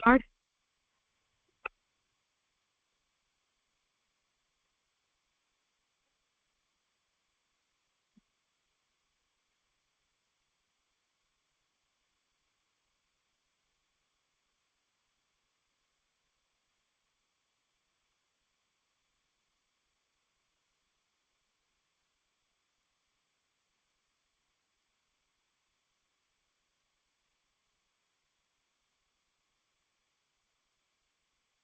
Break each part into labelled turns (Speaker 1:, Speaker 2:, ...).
Speaker 1: start?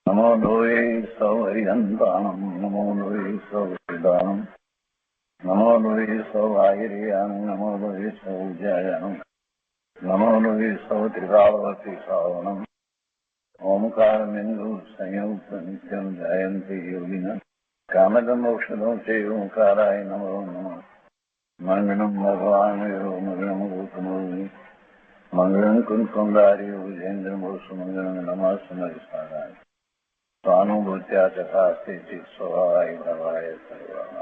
Speaker 2: नमो लोये सौहरिहन्तानं नमो लोये सौहृदानं नमो लोये सौभागिर्यानं नमो लोये सौज्यायानं नमो लोये सौत्रिकावती सावनं ओंकारमिन्दु संयुक्त नित्यं जयन्ति योगिनः कामदमोक्षदं चैव ओंकाराय नमो नमः मङ्गलं भगवान् यो मङ्गलं भूतमोनि मङ्गलं कुञ्कुण्डारि विजेन्द्रमोसुमङ्गलं नमः समयसाराय स्वानुभूत्या चकास्ते स्वभावाय भवाय सर्वाः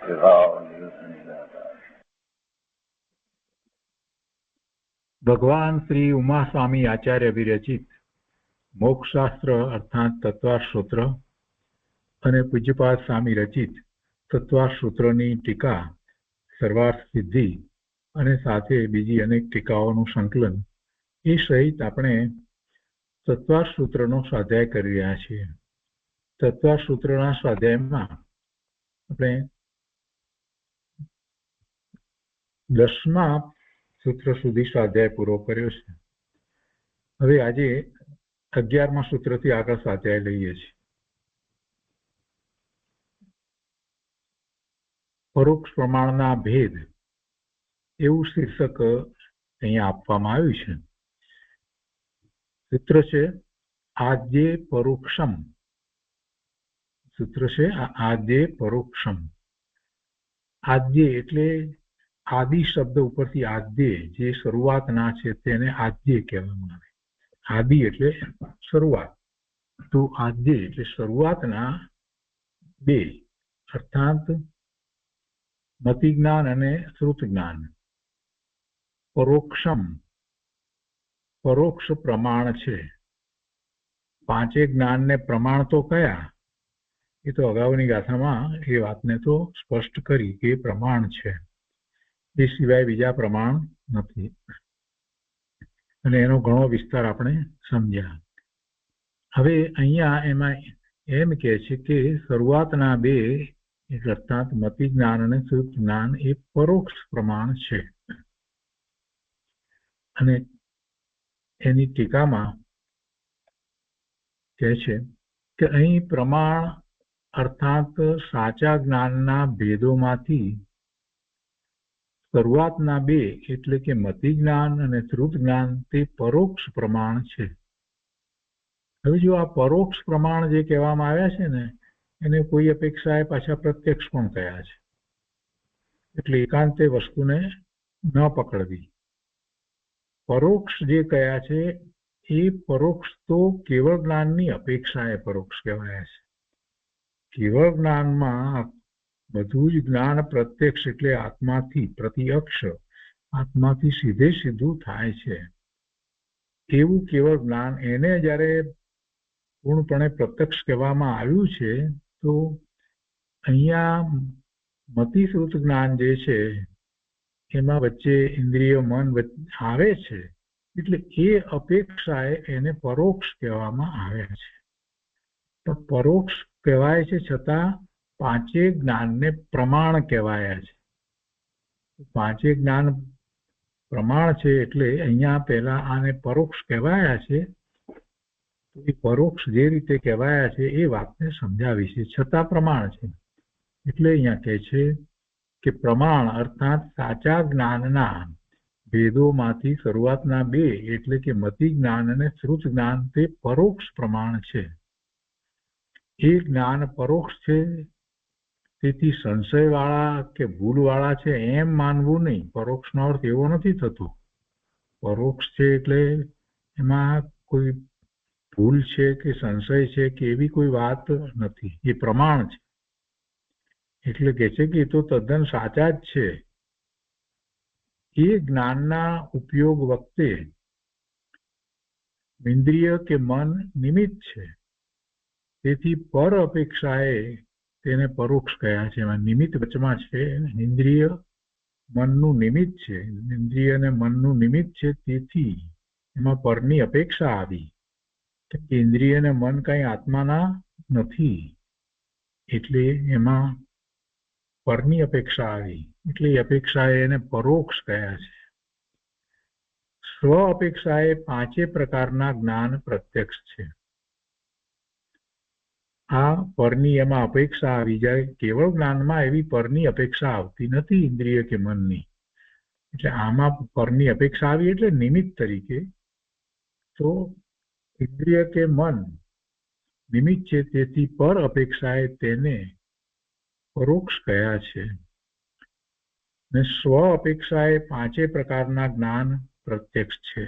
Speaker 2: विभाव निराधार।
Speaker 3: भगवान श्री उमा स्वामी आचार्य विरचित मोक्षशास्त्र अर्थात तत्वार्थ અને પૂજ્યપાદ સ્વામી રચિત તત્વાર્થ સૂત્રની ટીકા સર્વાર્થ સિદ્ધિ અને સાથે બીજી અનેક ટીકાઓનું સંકલન એ સહિત આપણે તત્વાર્થ સૂત્રનો સ્વાધ્યાય કરી રહ્યા છીએ. તત્વાર્થ સૂત્રના સ્વાધ્યાયમાં આપણે 10મા સૂત્ર સુધી સ્વાધ્યાય પૂરો કર્યો છે. હવે આજે 11મા સૂત્રથી આગળ સ્વાધ્યાય લઈએ છીએ. પરોક્ષ પ્રમાણના ભેદ એવું શીર્ષક અહીંયા આપવામાં આવ્યું છે. સૂત્ર છે આદ્યે પરોક્ષમ. સૂત્ર છે આદ્યે પરોક્ષમ. આદ્ય એટલે આદિ શબ્દ ઉપરથી આદ્ય જે શરૂઆતના છે તેને આદ્ય કહેવામાં આવે. આદિ એટલે શરૂઆત, તો આદ્ય એટલે શરૂઆતના બે અર્થાત મતિ જ્ઞાન અને શ્રુત જ્ઞાન. પરોક્ષમ પરોક્ષ પ્રમાણ છે. પાંચે જ્ઞાનને પ્રમાણ તો કયા, એ તો અગાઉની ગાથામાં એ વાતને તો સ્પષ્ટ કરી કે પ્રમાણ છે, એ સિવાય બીજા પ્રમાણ નથી, અને એનો ઘણો વિસ્તાર આપણે સમજ્યા. હવે અહીંયા એમાં એમ કહે છે કે શરૂઆતના બે અર્થાત મતિ જ્ઞાન અને શ્રુત જ્ઞાન એ પરોક્ષ પ્રમાણ છે. અને એની ટીકામાં કહે છે કે અહીં પ્રમાણ અર્થાત સાચા જ્ઞાનના ભેદોમાંથી શરૂઆતના બે એટલે કે મતિ જ્ઞાન અને શ્રુત જ્ઞાન તે પરોક્ષ પ્રમાણ છે. હવે જો આ પરોક્ષ પ્રમાણ જે કહેવામાં આવ્યા છે ને એને કોઈ અપેક્ષાએ પાછા પ્રત્યક્ષ પણ કયા છે, એટલે એકાંતે વસ્તુને ન પકડવી. પરોક્ષ જે કયા છે એ પરોક્ષ તો કેવળ જ્ઞાનની અપેક્ષાએ પરોક્ષ કહેવાયા છે. કેવળ જ્ઞાનમાં બધું જ જ્ઞાન પ્રત્યક્ષ એટલે આત્માથી પ્રત્યક્ષ, આત્માથી સીધે સીધું થાય છે એવું કેવળ જ્ઞાન, એને જ્યારે પૂર્ણપણે પ્રત્યક્ષ કહેવામાં આવ્યું છે, તો અહીંયા મતિશ્રુત જ્ઞાન જે છે એમાં વચ્ચે ઇન્દ્રિય મન આવે છે, એટલે એ અપેક્ષાએ એને પરોક્ષ કહેવામાં આવ્યા છે. તો પરોક્ષ કહેવાય છે છતાં પાંચે જ્ઞાનને પ્રમાણ કહેવાયા છે. પાંચે જ્ઞાન પ્રમાણ છે એટલે અહીંયા પહેલા આને પરોક્ષ કહેવાયા છે. તો એ પરોક્ષ જે રીતે કહેવાયા છે એ વાતને સમજાવી છે, છતાં પ્રમાણ છે. એટલે અહીંયા કહે છે કે પ્રમાણ અર્થાત સાચા જ્ઞાનના ભેદોમાંથી શરૂઆતના બે એટલે કે મતિ જ્ઞાન અને શ્રુત જ્ઞાન તે પરોક્ષ પ્રમાણ છે. એ જ્ઞાન પરોક્ષ છે, તેથી સંશયવાળા કે ભૂલવાળા છે એમ માનવું નહીં. પરોક્ષનો અર્થ એવો નથી થતો. પરોક્ષ છે એટલે એમાં કોઈ ભૂલ છે કે સંશય છે કે એવી કોઈ વાત નથી, એ પ્રમાણ છે. એટલે કહે છે કે એ તો તદ્દન સાચા જ છે. એ જ્ઞાનના ઉપયોગ વખતે ઇન્દ્રિય કે મન નિમિત્ત છે, તેથી પર અપેક્ષાએ તેને પરોક્ષ કહ્યા છે. એમાં નિમિત્ત વચમાં છે. ઇન્દ્રિય મનનું નિમિત્ત છે, ઇન્દ્રિય અને મનનું નિમિત્ત છે, તેથી એમાં પરની અપેક્ષા આવી. કેમ કે ઇન્દ્રિય અને મન કઈ આત્માના નથી, એટલે એમાં પરની અપેક્ષા આવી, એટલે એ અપેક્ષાએ એને પરોક્ષ કહ્યા છે. સ્વ અપેક્ષાએ પાંચે પ્રકારના જ્ઞાન પ્રત્યક્ષ છે. આ પરની એમાં અપેક્ષા આવી જાય. કેવળ જ્ઞાનમાં એવી પરની અપેક્ષા આવતી નથી ઇન્દ્રિય કે મનની, એટલે આમાં પરની અપેક્ષા આવી એટલે નિમિત્ત તરીકે. તો ઇન્દ્રિય કે મન નિમિત્ત છે, તેથી પર અપેક્ષાએ તેને પરોક્ષ કહ્યા છે. ને સ્વ અપેક્ષાએ પાંચે પ્રકારના જ્ઞાન પ્રત્યક્ષ છે.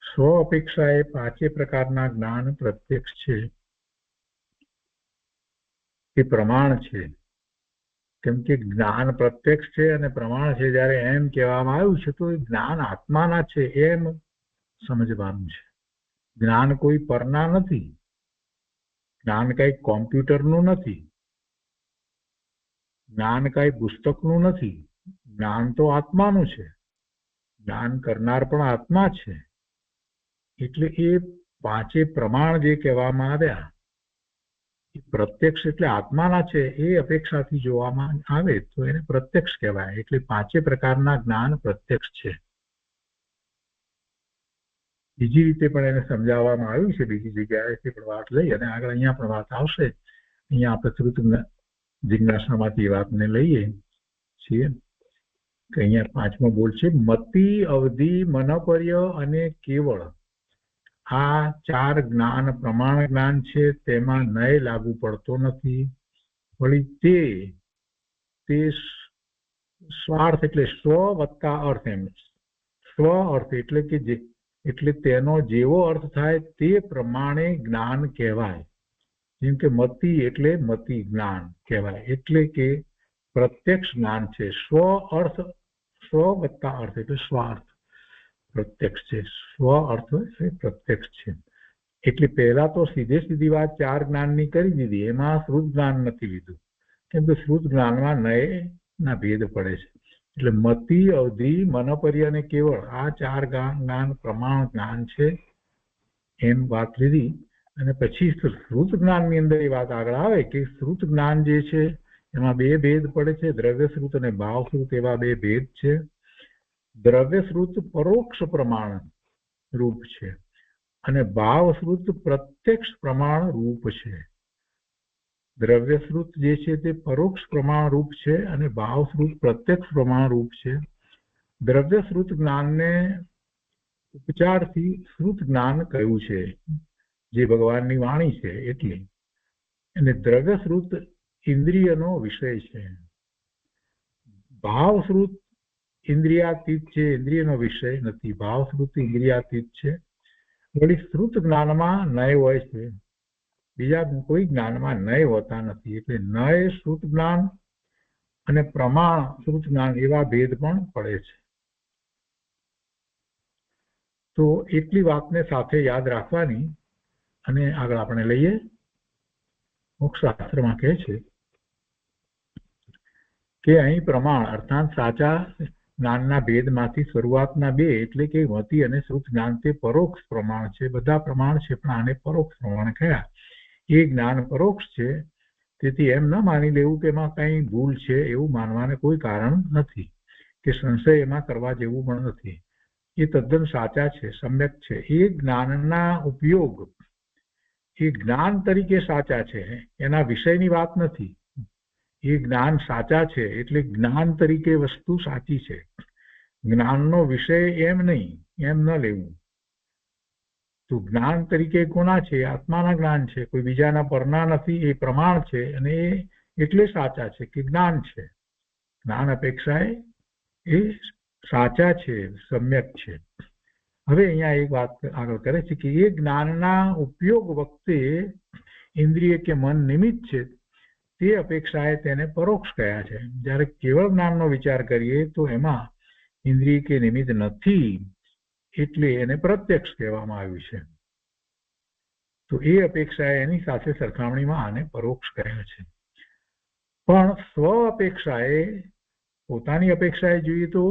Speaker 3: સ્વ અપેક્ષાએ પાંચે પ્રકારના જ્ઞાન પ્રત્યક્ષ છે, એ પ્રમાણ છે. કેમ કે જ્ઞાન પ્રત્યક્ષ છે અને પ્રમાણ છે. જ્યારે એમ કહેવામાં આવ્યું છે તો એ જ્ઞાન આત્માના છે એમ સમજવાનું છે. જ્ઞાન કોઈ પરના નથી, જ્ઞાન કઈ કોમ્પ્યુટરનું નથી, જ્ઞાન કઈ પુસ્તકનું નથી. જ્ઞાન તો આત્માનું છે, જ્ઞાન કરનાર પણ આત્મા છે. એટલે એ પાંચે પ્રમાણ જે કહેવામાં આવ્યા એ પ્રત્યક્ષ એટલે આત્માના છે એ અપેક્ષાથી જોવામાં આવે તો એને પ્રત્યક્ષ કહેવાય. એટલે પાંચે પ્રકારના જ્ઞાન પ્રત્યક્ષ છે. બીજી રીતે પણ એને સમજાવવામાં આવ્યું છે, બીજી જગ્યાએથી પણ વાત લઈ અને આગળ અહીંયા પણ વાત આવશે. અહીંયા આપણે શ્રુત જિજ્ઞાસામાંથી વાતને લઈએ છીએ કે અહીંયા પાંચમો બોલ છે, મતિ, અવધિ, મનપર્ય અને કેવળ. આ ચાર જ્ઞાન પ્રમાણ જ્ઞાન છે, તેમાં નય લાગુ પડતો નથી. વળી તે સ્વાર્થ એટલે સ્વ વત્તા અર્થ, એમ સ્વ અર્થ એટલે કે એટલે તેનો જેવો અર્થ થાય તે પ્રમાણે જ્ઞાન કહેવાય. જેમ કે મતિ એટલે મતિ જ્ઞાન કહેવાય, એટલે કે પ્રત્યક્ષ જ્ઞાન છે. સ્વ અર્થ, સ્વ વત્તા અર્થ એટલે સ્વાર્થ પ્રત્યક્ષ છે. સ્વ અર્થ એ પ્રત્યક્ષ છે. એટલે પહેલા તો સીધી વાત ચાર જ્ઞાનની કરી દીધી, એમાં શ્રુત જ્ઞાન નથી લીધું, કેમ કે શ્રુત જ્ઞાનમાં નય ના ભેદ પડે છે. એટલે મતિ, અવધિ, મનપર્ય અને કેવળ આ ચાર જ્ઞાન પ્રમાણ જ્ઞાન છે એમ વાત લીધી. અને પછી શ્રુત જ્ઞાનની અંદર એ વાત આગળ આવે કે શ્રુત જ્ઞાન જે છે એમાં બે ભેદ પડે છે, દ્રવ્ય શ્રુત અને ભાવ શ્રુત એવા બે ભેદ છે. દ્રવ્ય શ્રુત પરોક્ષ પ્રમાણ રૂપ છે અને ભાવ શ્રુત પ્રત્યક્ષ પ્રમાણ રૂપ છે. દ્રવ્ય શ્રુત જે છે તે પરોક્ષ પ્રમાણ રૂપ છે અને ભાવ શ્રુત પ્રત્યક્ષ પ્રમાણ રૂપ છે. દ્રવ્ય શ્રુત જ્ઞાનને ઉપચારથી શ્રુત જ્ઞાન કહ્યું છે, જે ભગવાનની વાણી છે એટલે. અને દ્રવ્ય શ્રુત ઇન્દ્રિયનો વિષય છે. ભાવ શ્રુત ઇન્દ્રિયાતીત છે, ઇન્દ્રિયનો વિષય નથી. ભાવ શ્રુત ઇન્દ્રિયાતીત છે. વળી શ્રુત જ્ઞાનમાં નય હોય છે, બીજા કોઈ જ્ઞાનમાં નય હોતા નથી. એટલે નય શ્રુત જ્ઞાન અને પ્રમાણ શ્રુત જ્ઞાન એવા ભેદ પણ પડે છે. તો એટલી વાતને સાથે યાદ રાખવાની અને આગળ આપણે લઈએ. મોક્ષશાસ્ત્રમાં કહે છે કે અહીં પ્રમાણ અર્થાત સાચા જ્ઞાનના ભેદમાંથી શરૂઆતના બે એટલે કે મતિ અને શ્રુત જ્ઞાન તે પરોક્ષ પ્રમાણ છે. બધા પ્રમાણ છે પણ આને પરોક્ષ પ્રમાણ કહ્યા. એ જ્ઞાન પરોક્ષ છે, તેથી એમ ન માની લેવું કે એમાં કઈ ભૂલ છે, એવું માનવાને કોઈ કારણ નથી કે સંશય એમાં કરવા જેવું પણ નથી. એ તદ્દન સાચા છે, સમ્યક છે. એ જ્ઞાનના ઉપયોગ એ જ્ઞાન તરીકે સાચા છે, એના વિષયની વાત નથી. એ જ્ઞાન સાચા છે એટલે જ્ઞાન તરીકે વસ્તુ સાચી છે. જ્ઞાનનો વિષય એમ નહીં, એમ ન લેવું. તો જ્ઞાન તરીકે કોના છે? આત્માના જ્ઞાન છે, કોઈ બીજાના પરના નથી. એ પ્રમાણ છે અને એ એટલે સાચા છે કે જ્ઞાન છે. જ્ઞાન અપેક્ષાએ એ સાચા છે, સમ્યક છે. હવે અહીંયા એક વાત આગળ કરે છે કે એ જ્ઞાનના ઉપયોગ વખતે ઇન્દ્રિય કે મન નિમિત્ત છે, તે અપેક્ષાએ તેને પરોક્ષ કહ્યા છે. જ્યારે કેવળ જ્ઞાનનો વિચાર કરીએ તો એમાં ઇન્દ્રિય કે નિમિત્ત નથી, એટલે એને પ્રત્યક્ષ કહેવામાં આવ્યું છે. તો એ અપેક્ષાએ એની સાથે સરખામણીમાં આને પરોક્ષ કહે છે. પણ સ્વ અપેક્ષાએ, પોતાની અપેક્ષાએ જોઈએ તો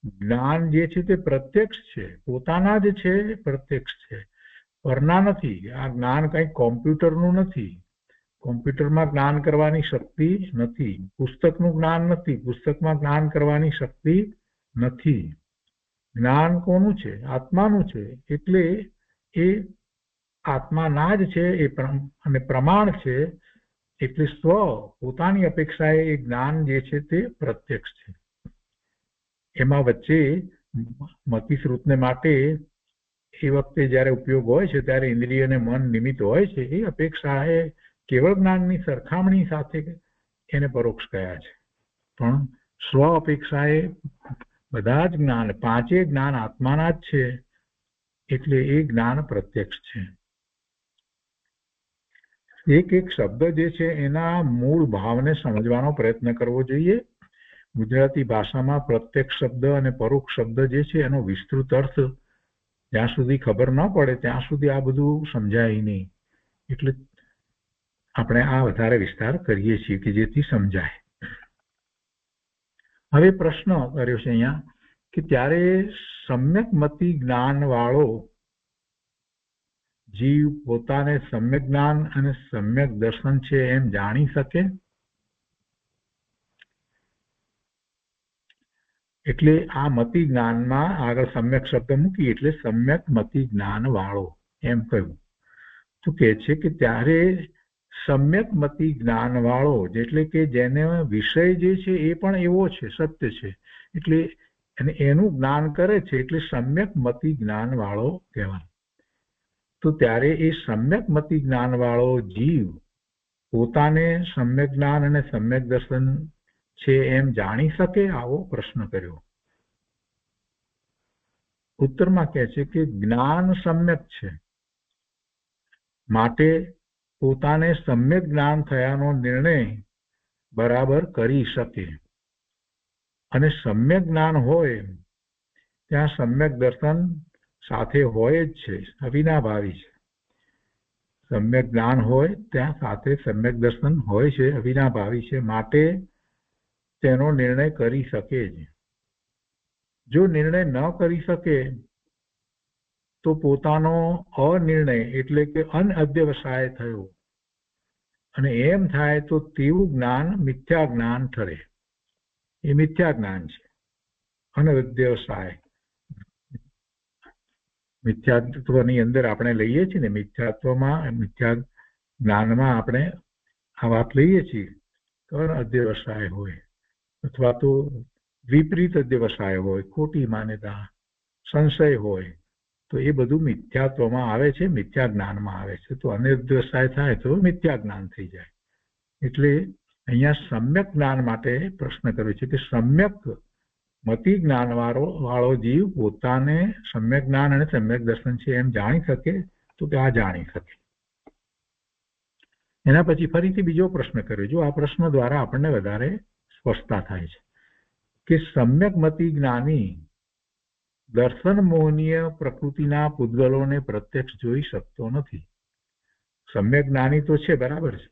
Speaker 3: જ્ઞાન જે છે તે પ્રત્યક્ષ છે, પોતાના જ છે, પ્રત્યક્ષ છે, પરના નથી. આ જ્ઞાન કંઈ કોમ્પ્યુટરનું નથી. કોમ્પ્યુટરમાં જ્ઞાન કરવાની શક્તિ નથી, પુસ્તકનું જ્ઞાન નથી, પુસ્તકમાં જ્ઞાન કરવાની શક્તિ નથી. જ્ઞાન કોનું છે? આત્માનું છે. એટલે એ આત્માના જ છે અને પ્રમાણ છે. એટલે સ્વ, પોતાની અપેક્ષાએ એ જ્ઞાન જે છે તે પ્રત્યક્ષ છે. એમાં વચ્ચે મતિશ્રુતને માટે એ વખતે જ્યારે ઉપયોગ હોય છે ત્યારે ઇન્દ્રિય અને મન નિમિત્ત હોય છે. એ અપેક્ષા એ કેવળ જ્ઞાનની સરખામણી સાથે એને પરોક્ષ કયા છે. પણ સ્વ અપેક્ષાએ બધા જ જ્ઞાન, પાંચે જ્ઞાન આત્માના જ છે. એટલે એ જ્ઞાન પ્રત્યક્ષ છે. એક એક શબ્દ જે છે એના મૂળ ભાવને સમજવાનો પ્રયત્ન કરવો જોઈએ. ગુજરાતી ભાષામાં પ્રત્યક્ષ શબ્દ અને પરોક્ષ શબ્દ જે છે એનો વિસ્તૃત અર્થ જ્યાં સુધી ખબર ન પડે ત્યાં સુધી આ બધું સમજાય નહીં. એટલે આપણે આ વધારે વિસ્તાર કરીએ છીએ કે જેથી સમજાય. હવે પ્રશ્ન કર્યો છે અહીંયા કે ત્યારે સમ્યક મતિ જ્ઞાન વાળો જીવ પોતાને સમ્યક જ્ઞાન અને સમ્યક દર્શન છે એમ જાણી શકે? એટલે આ મતિ જ્ઞાનમાં આગળ સમ્યક શબ્દ મૂકી એટલે સમ્યક મતિ જ્ઞાન વાળો એમ કહ્યું. તો કહે છે કે ત્યારે સમ્યક મતિ જ્ઞાન વાળો, એટલે કે જેને વિષય જે છે એ પણ એવો છે, સત્ય છે, એટલે એનું જ્ઞાન કરે છે એટલે સમ્યક મતિ જ્ઞાન વાળો કહેવાય. તો ત્યારે એ સમ્યક મતિ જ્ઞાન વાળો જીવ પોતાને સમ્યક જ્ઞાન અને સમ્યક દર્શન છે એમ જાણી શકે? આવો પ્રશ્ન કર્યો. ઉત્તરમાં કહે છે કે જ્ઞાન સમ્યક છે માટે પોતાને સમ્યક જ્ઞાન થયાનો નિર્ણય બરાબર કરી શકે. અને સમ્યક જ્ઞાન હોય ત્યાં સમ્યક દર્શન સાથે હોય જ છે, અવિનાભાવી છે. સમ્યક જ્ઞાન હોય ત્યાં સાથે સમ્યક દર્શન હોય છે, અવિનાભાવી છે. માટે તેનો નિર્ણય કરી શકે જ. જો નિર્ણય ન કરી શકે તો પોતાનો અનિર્ણય એટલે કે અનઅધ્યવસાય થયો. અને એમ થાય તો તેવું જ્ઞાન મિથ્યા જ્ઞાન ઠરે. એ મિથ્યા જ્ઞાન છે, અનઅધ્યવસાય. મિથ્યાત્વની અંદર આપણે લઈએ છીએ ને, મિથ્યાત્વમાં, મિથ્યા જ્ઞાનમાં આપણે આ વાત લઈએ છીએ તો અધ્યવસાય હોય અથવા તો વિપરીત અધ્યવસાય હોય, ખોટી માન્યતા, સંશય હોય, તો એ બધું મિથ્યાત્વમાં આવે છે, મિથ્યા જ્ઞાનમાં આવે છે. તો અનઅધ્યવસાય થાય તો મિથ્યા જ્ઞાન થઈ જાય. એટલે અહીંયા સમ્યક જ્ઞાન માટે પ્રશ્ન કર્યો છે કે સમ્યક મતિ જ્ઞાન વાળો જીવ પોતાને સમ્યક જ્ઞાન અને સમ્યક દર્શન છે એમ જાણી શકે? તો કે આ જાણી શકે. એના પછી ફરીથી બીજો પ્રશ્ન કર્યો. જો આ પ્રશ્ન દ્વારા આપણને વધારે સ્પષ્ટતા થાય છે કે સમ્યક મતિ જ્ઞાની દર્શન મોહનીય પ્રકૃતિના પૂતગલોને પ્રત્યક્ષ જોઈ શકતો નથી. સમ્યક જ્ઞાની તો છે, બરાબર છે,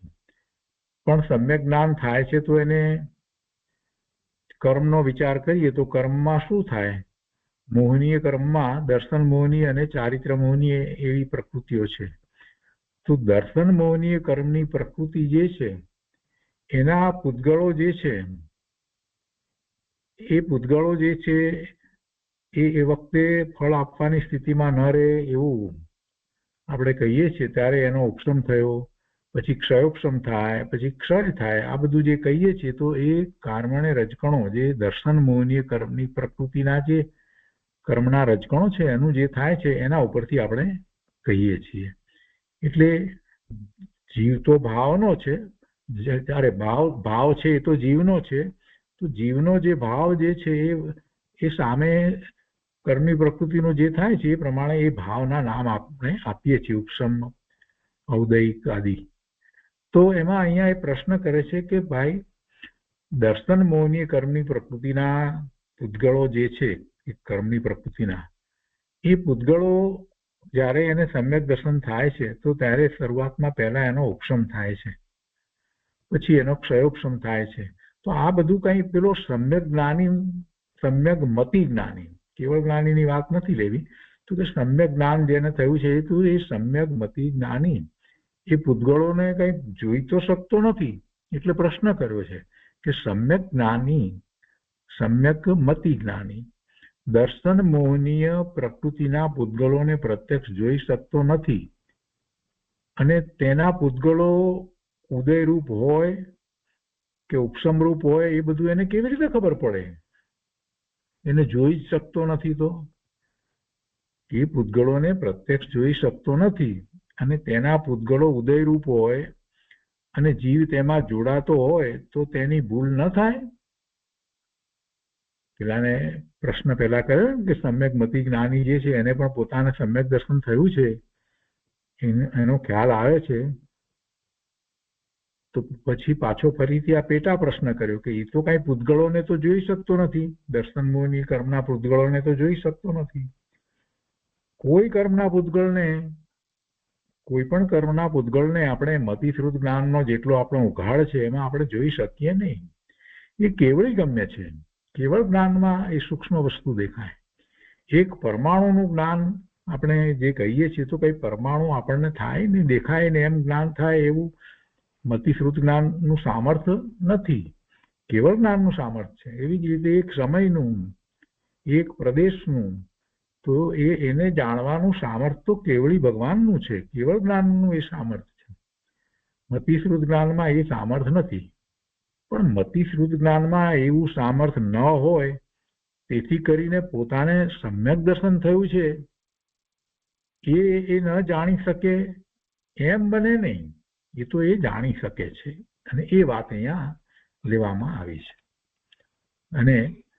Speaker 3: પણ સમ્યક જ્ઞાન થાય છે તો એને કર્મનો વિચાર કરીએ તો કર્મમાં શું થાય? મોહનીય કર્મમાં દર્શન મોહનીય અને ચારિત્ર મોહનીય એવી પ્રકૃતિઓ છે. તો દર્શન મોહનીય કર્મની પ્રકૃતિ જે છે એના પૂતગળો જે છે, એ પૂતગળો જે છે એ વખતે ફળ આપવાની સ્થિતિમાં ન રહે એવું આપણે કહીએ છીએ. ત્યારે એનો ઉપશમ થયો, પછી ક્ષયોપશમ થાય, પછી ક્ષય થાય, આ બધું જે કહીએ છીએ તો એ કર્મને રજકણો, જે દર્શન મોહનીય કર્મની પ્રકૃતિના જે કર્મના રજકણો છે એનું જે થાય છે એના ઉપરથી આપણે કહીએ છીએ. એટલે જીવ તો ભાવનો છે, ત્યારે ભાવ છે એ તો જીવનો છે. તો જીવનો જે ભાવ જે છે એ સામે કર્મની પ્રકૃતિનો જે થાય છે એ પ્રમાણે એ ભાવના નામ આપણે આપીએ છીએ, ઉપશમ, ઔદયિક આદિ. તો એમાં અહીંયા એ પ્રશ્ન કરે છે કે ભાઈ દર્શન મોહનીય કર્મની પ્રકૃતિના પૂતગળો જે છે એ કર્મની પ્રકૃતિના એ પૂતગળો જ્યારે એને સમ્યક દર્શન થાય છે તો ત્યારે શરૂઆતમાં પહેલા એનો ઉપશમ થાય છે, પછી એનો ક્ષયોપશમ થાય છે. તો આ બધું કઈ પેલો સમ્યક જ્ઞાની, સમ્યક મતિ જ્ઞાની, કેવળ જ્ઞાનીની વાત નથી લેવી, તો કે સમ્યક જ્ઞાન જેને થયું છે તો એ સમ્યક મતિ જ્ઞાની એ પૂતગળોને કઈ જોઈ તો શકતો નથી. એટલે પ્રશ્ન કર્યો છે કે સમ્યક જ્ઞાની, સમ્યક મતિ જ્ઞાની દર્શન મોહનીય પ્રકૃતિના પૂતગળોને પ્રત્યક્ષ જોઈ શકતો નથી, અને તેના પૂતગળો ઉદયરૂપ હોય કે ઉપસમરૂપ હોય એ બધું એને કેવી રીતે ખબર પડે? એને જોઈ જ શકતો નથી. તો એ પૂતગળોને પ્રત્યક્ષ જોઈ શકતો નથી અને તેના પૂતગળો ઉદયરૂપ હોય અને જીવ તેમાં જોડાતો હોય તો તેની ભૂલ ન થાય? પેલાને પ્રશ્ન પહેલા કર્યો કે સમ્યક મતિ જ્ઞાની જે છે એને પણ પોતાને સમ્યક દર્શન થયું છે, એનો ખ્યાલ આવે છે, તો પછી પાછો ફરીથી આ પેટા પ્રશ્ન કર્યો કે એ તો કઈ પૂતગળોને તો જોઈ શકતો નથી, દર્શન મોહની કર્મના પૂતગળોને તો જોઈ શકતો નથી. કોઈ કર્મના પૂતગળને, કોઈ પણ કર્મના પૂતગળને આપણે મતિશ્રુત જ્ઞાનનો જેટલો આપણો ઉઘાડ છે એમાં આપણે જોઈ શકીએ નહીં. એ કેવળી ગમ્ય છે. કેવળ જ્ઞાનમાં એ સૂક્ષ્મ વસ્તુ દેખાય. એક પરમાણુનું જ્ઞાન આપણે જે કહીએ છીએ તો કઈ પરમાણુ આપણને થાય ને દેખાય ને એમ જ્ઞાન થાય એવું મતિશ્રુત જ્ઞાનનું સામર્થ્ય નથી, કેવળ જ્ઞાનનું સામર્થ્ય છે. એવી જ રીતે એક સમયનું, એક પ્રદેશનું, તો એને જાણવાનું સામર્થ્ય તો કેવળી ભગવાનનું છે, કેવળ જ્ઞાનનું એ સામર્થ્ય છે. મતિશ્રુત જ્ઞાનમાં એ સામર્થ્ય નથી. પણ મતિશ્રુત જ્ઞાનમાં એવું સામર્થ્ય ન હોય તેથી કરીને પોતાને સમ્યક દર્શન થયું છે એ ન જાણી શકે એમ બને નહીં. એ તો એ જાણી શકે છે અને એ વાત અહીંયા લેવામાં આવી છે. અને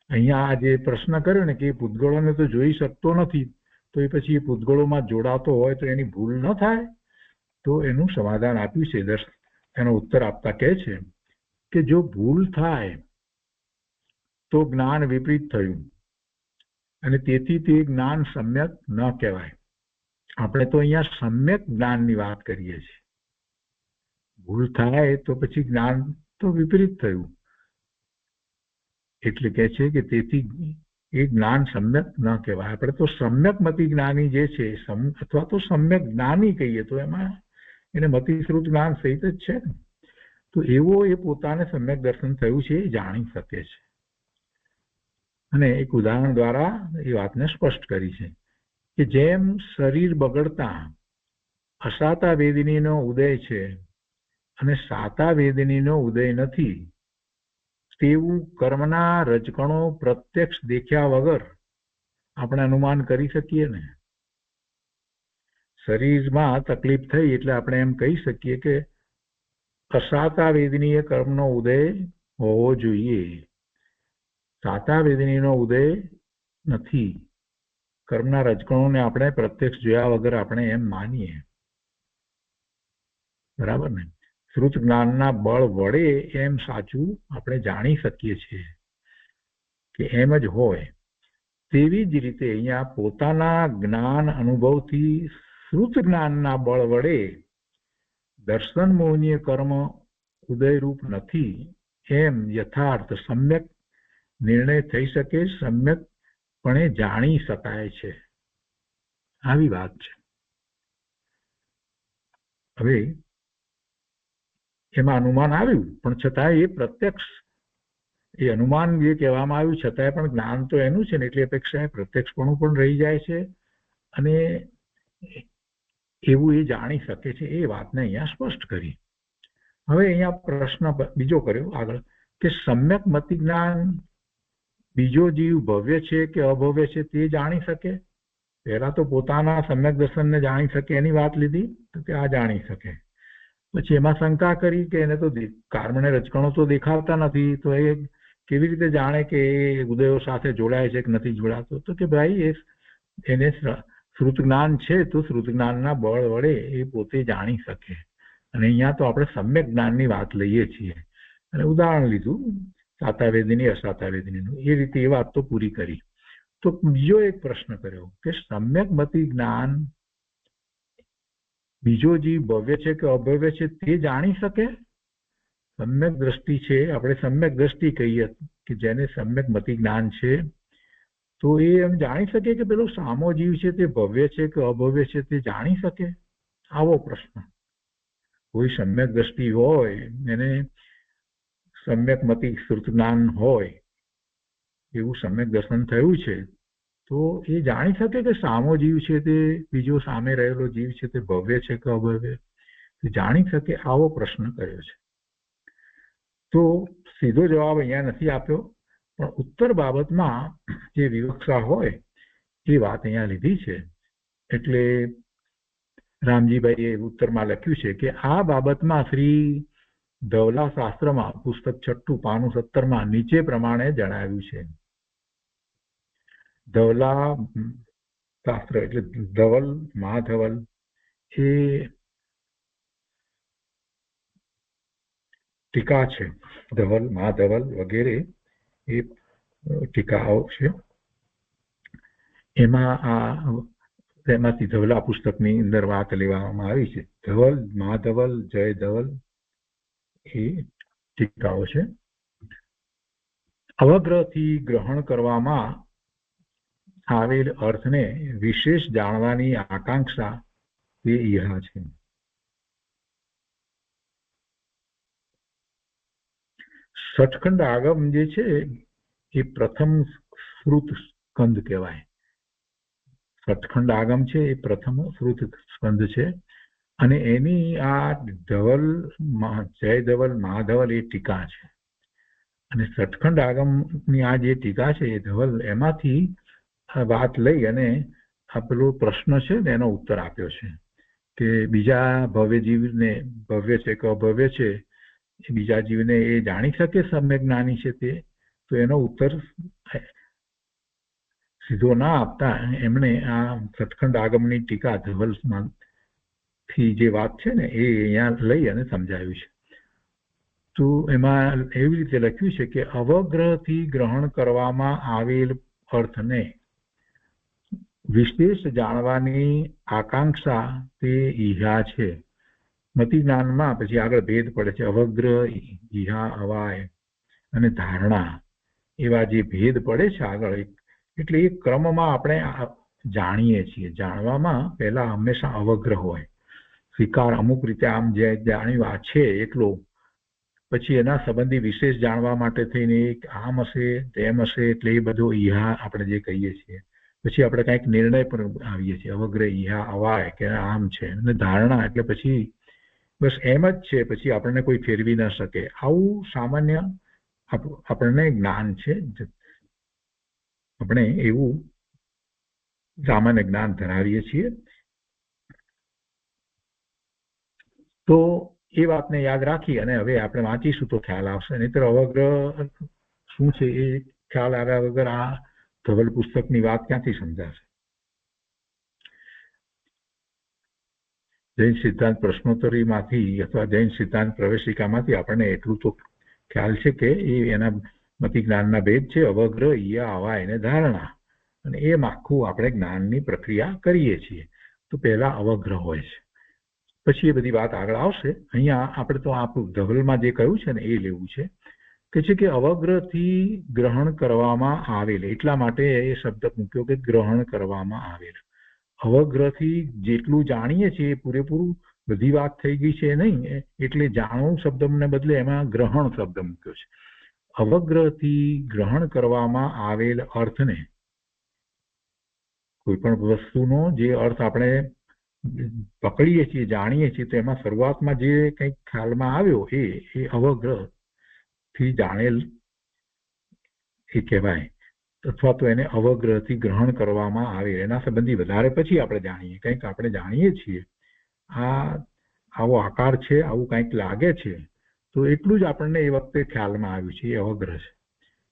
Speaker 3: અહીંયા જે પ્રશ્ન કર્યો ને કે એ પૂતગળોને તો જોઈ શકતો નથી, તો એ પછી એ પૂતગળોમાં જોડાતો હોય તો એની ભૂલ ન થાય? તો એનું સમાધાન આપ્યું છે. એનો ઉત્તર આપતા કહે છે કે જો ભૂલ થાય તો જ્ઞાન વિપરીત થયું અને તેથી તે જ્ઞાન સમ્યક ન કહેવાય. આપણે તો અહીંયા સમ્યક જ્ઞાનની વાત કરીએ છીએ. ભૂલ થાય તો પછી જ્ઞાન તો વિપરીત થયું, એટલે કહે છે કે તેથી એ જ્ઞાન સમ્યક ન કહેવાય. આપણે તો સમ્યક મતિ જ્ઞાની જે છે અથવા તો સમ્યક જ્ઞાની કહીએ તો એમાં એને મતિશ્રુત જ્ઞાન સહિત જ છે ને. તો એવો એ પોતાને સમ્યક દર્શન થયું છે એ જાણી શકે છે. અને એક ઉદાહરણ દ્વારા એ વાતને સ્પષ્ટ કરી છે કે જેમ શરીર બગડતા અસાતા વેદનીનો ઉદય છે અને સાતા વેદનીનો ઉદય નથી, તેવું કર્મના રજકણો પ્રત્યક્ષ દેખ્યા વગર આપણે અનુમાન કરી શકીએ ને. શરીરમાં તકલીફ થઈ એટલે આપણે એમ કહી શકીએ કે અસાતા વેદનીય કર્મનો ઉદય હોવો જોઈએ, સાતા વેદનીનો ઉદય નથી. કર્મના રજકણોને આપણે પ્રત્યક્ષ જોયા વગર આપણે એમ માનીએ, બરાબર ને. શ્રુત જ્ઞાનના બળ વડે એમ સાચું આપણે જાણી શકીએ છીએ કે એમ જ હોય. તેવી જ રીતે અહીંયા પોતાના જ્ઞાન અનુભવથી શ્રુત જ્ઞાનના બળ વડે દર્શન મોહનીય કર્મ ઉદયરૂપ નથી એમ યથાર્થ સમ્યક નિર્ણય થઈ શકે, સમ્યકપણે જાણી શકાય છે. આવી વાત છે. હવે એમાં અનુમાન આવ્યું પણ છતાં એ પ્રત્યક્ષ, એ અનુમાન જે કહેવામાં આવ્યું છતાંય પણ જ્ઞાન તો એનું છે ને, એટલી અપેક્ષા પ્રત્યક્ષપણું પણ રહી જાય છે અને એવું એ જાણી શકે છે. એ વાતને અહીંયા સ્પષ્ટ કરી. હવે અહીંયા પ્રશ્ન બીજો કર્યો આગળ કે સમ્યક મતિ જ્ઞાન બીજો જીવ ભવ્ય છે કે અભવ્ય છે તે જાણી શકે. પહેલા તો પોતાના સમ્યક દર્શનને જાણી શકે એની વાત લીધી તો કે આ જાણી શકે. પછી એમાં શંકા કરી કે એને તો કર્મને રજકણો તો દેખાતા નથી, તો એ કેવી રીતે જાણે કે એ ઉદયો સાથે જોડાય છે કે નથી જોડાતો? તો કે ભાઈ એને શ્રુત જ્ઞાન છે તો શ્રુત જ્ઞાનના બળ વડે એ પોતે જાણી શકે. અને અહીંયા તો આપણે સમ્યક જ્ઞાનની વાત લઈએ છીએ અને ઉદાહરણ લીધું સાતા વેદની અસાતા વેદનીનું. એ રીતે એ વાત તો પૂરી કરી. તો બીજો એક પ્રશ્ન કર્યો કે સમ્યક મતિ જ્ઞાન બીજો જીવ ભવ્ય છે કે અભવ્ય છે તે જાણી શકે? સમ્યક દ્રષ્ટિ છે, આપણે સમ્યક દ્રષ્ટિ કહીએ કે જેને સમ્યક મતિ જ્ઞાન છે, તો એ એમ જાણી શકે કે પેલો સામો જીવ છે તે ભવ્ય છે કે અભવ્ય છે તે જાણી શકે? આવો પ્રશ્ન. કોઈ સમ્યક દ્રષ્ટિ હોય, એને સમ્યક મતિ શ્રુત જ્ઞાન હોય, એવું સમ્યક દર્શન થયું છે, તો એ જાણી શકે કે સામો જીવ છે તે બીજો સામે રહેલો જીવ છે તે ભવ્ય છે કે અભવ્ય? જાણી શકે આવો પ્રશ્ન કર્યો છે. તો સીધો જવાબ અહીંયા નથી આપ્યો, પણ ઉત્તર બાબતમાં જે વિવક્ષા હોય એ વાત અહીંયા લીધી છે. એટલે રામજીભાઈએ ઉત્તરમાં લખ્યું છે કે આ બાબતમાં શ્રી ધવલા શાસ્ત્રમાં પુસ્તક 6 પાનું 17 નીચે પ્રમાણે જણાવ્યું છે. ધવલા શાસ્ત્ર એટલે ધવલ મહાધવલ એ ટીકા છે. ધવલ મહાધવલ વગેરે એ ટીકાઓ છે. એમાંથી ધવલા પુસ્તકની અંદર વાત લેવામાં આવી છે. ધવલ મહાધવલ જય ધવલ એ ટીકાઓ છે. અવગ્રહથી ગ્રહણ કરવામાં આવેલ અર્થને વિશેષ જાણવાની આકાંક્ષા એ ઈહા છે. સચખંડ આગમ જે છે એ પ્રથમ શ્રુત સ્કંદ કહેવાય. સચખંડ આગમ છે એ પ્રથમ શ્રુત સ્કંદ છે, અને એની આ ધવલ જય ધવલ મહાધવલ એ ટીકા છે. અને સચખંડ આગમની આ જે ટીકા છે એ ધવલ એમાંથી વાત લઈ અને આ પેલો પ્રશ્ન છે ને એનો ઉત્તર આપ્યો છે કે બીજા ભવ્ય જીવને ભવ્ય છે કે અભવ્ય છે એ બીજા જીવને એ જાણી શકે સમ્યક જ્ઞાની છે તે? તો એનો ઉત્તર સીધો ના આપતા એમણે આ સચખંડ આગમની ટીકા ધવલથી જે વાત છે ને એ અહીંયા લઈ અને સમજાવ્યું છે. તો એમાં એવી રીતે લખ્યું છે કે અવગ્રહથી ગ્રહણ કરવામાં આવેલ અર્થને વિશેષ જાણવાની આકાંક્ષા તે ઈહા છે. મતિ જ્ઞાનમાં પછી આગળ ભેદ પડે છે. અવગ્રહ, ઈહા, અવાય અને ધારણા એવા જે ભેદ પડે છે આગળ, એટલે એ ક્રમમાં આપણે જાણીએ છીએ. જાણવામાં પહેલા હંમેશા અવગ્રહ હોય, સ્વીકાર અમુક રીતે આમ જે જાણ્યું આ છે એટલો, પછી એના સંબંધી વિશેષ જાણવા માટે થઈને આમ હશે તેમ હશે, એટલે એ બધો ઈહા આપણે જે કહીએ છીએ. પછી આપણે કંઈક નિર્ણય પર આવીએ છીએ, અવગ્રહ, ઈહા, અવાય કે આમ છે. અને ધારણા એટલે પછી બસ એમ જ છે, પછી આપણને કોઈ ફેરવી ન શકે. આવું સામાન્ય આપણને જ્ઞાન છે. આપણે એવું સામાન્ય જ્ઞાન ધરાવીએ છીએ. તો એ વાતને યાદ રાખી અને હવે આપણે વાંચીશું તો ખ્યાલ આવશે. નહીતર અવગ્રહ શું છે એ ખ્યાલ આવ્યા વગર આ ધવલ પુસ્તકની વાત ક્યાંથી સમજાશે? જૈન સિદ્ધાંત પ્રશ્નોત્તરીમાંથી અથવા જૈન સિદ્ધાંત પ્રવેશિકામાંથી આપણને એટલું તો ખ્યાલ છે કે એ એના મતિ જ્ઞાનના ભેદ છે: અવગ્રહ, ઈયા, અવાય અને ધારણા. અને એમ આખું આપણે જ્ઞાનની પ્રક્રિયા કરીએ છીએ. તો પહેલા અવગ્રહ હોય છે, પછી એ બધી વાત આગળ આવશે. અહીંયા આપણે તો આ ધવલમાં જે કહ્યું છે ને એ લેવું છે કે અવગ્રહથી ગ્રહણ કરવામાં આવેલ, એટલા માટે એ શબ્દ મૂક્યો કે ગ્રહણ કરવામાં આવેલ. અવગ્રહથી જેટલું જાણીએ છીએ પૂરેપૂરું બધી વાત થઈ ગઈ છે નહીં, એટલે જાણવું શબ્દને બદલે એમાં ગ્રહણ શબ્દ મૂક્યો છે. અવગ્રહથી ગ્રહણ કરવામાં આવેલ અર્થને, કોઈ પણ વસ્તુનો જે અર્થ આપણે પકડીએ છીએ, જાણીએ છીએ, તો એમાં શરૂઆતમાં જે કંઈક ખ્યાલમાં આવ્યો એ અવગ્રહથી જાણેલ એ કહેવાય, અથવા તો એને અવગ્રહથી ગ્રહણ કરવામાં આવે. એના સંબંધી વધારે પછી આપણે જાણીએ, કંઈક આપણે જાણીએ છીએ આવો આકાર છે, આવું કંઈક લાગે છે, તો એટલું જ આપણને એ વખતે ખ્યાલમાં આવ્યું છે, એ અવગ્રહ છે.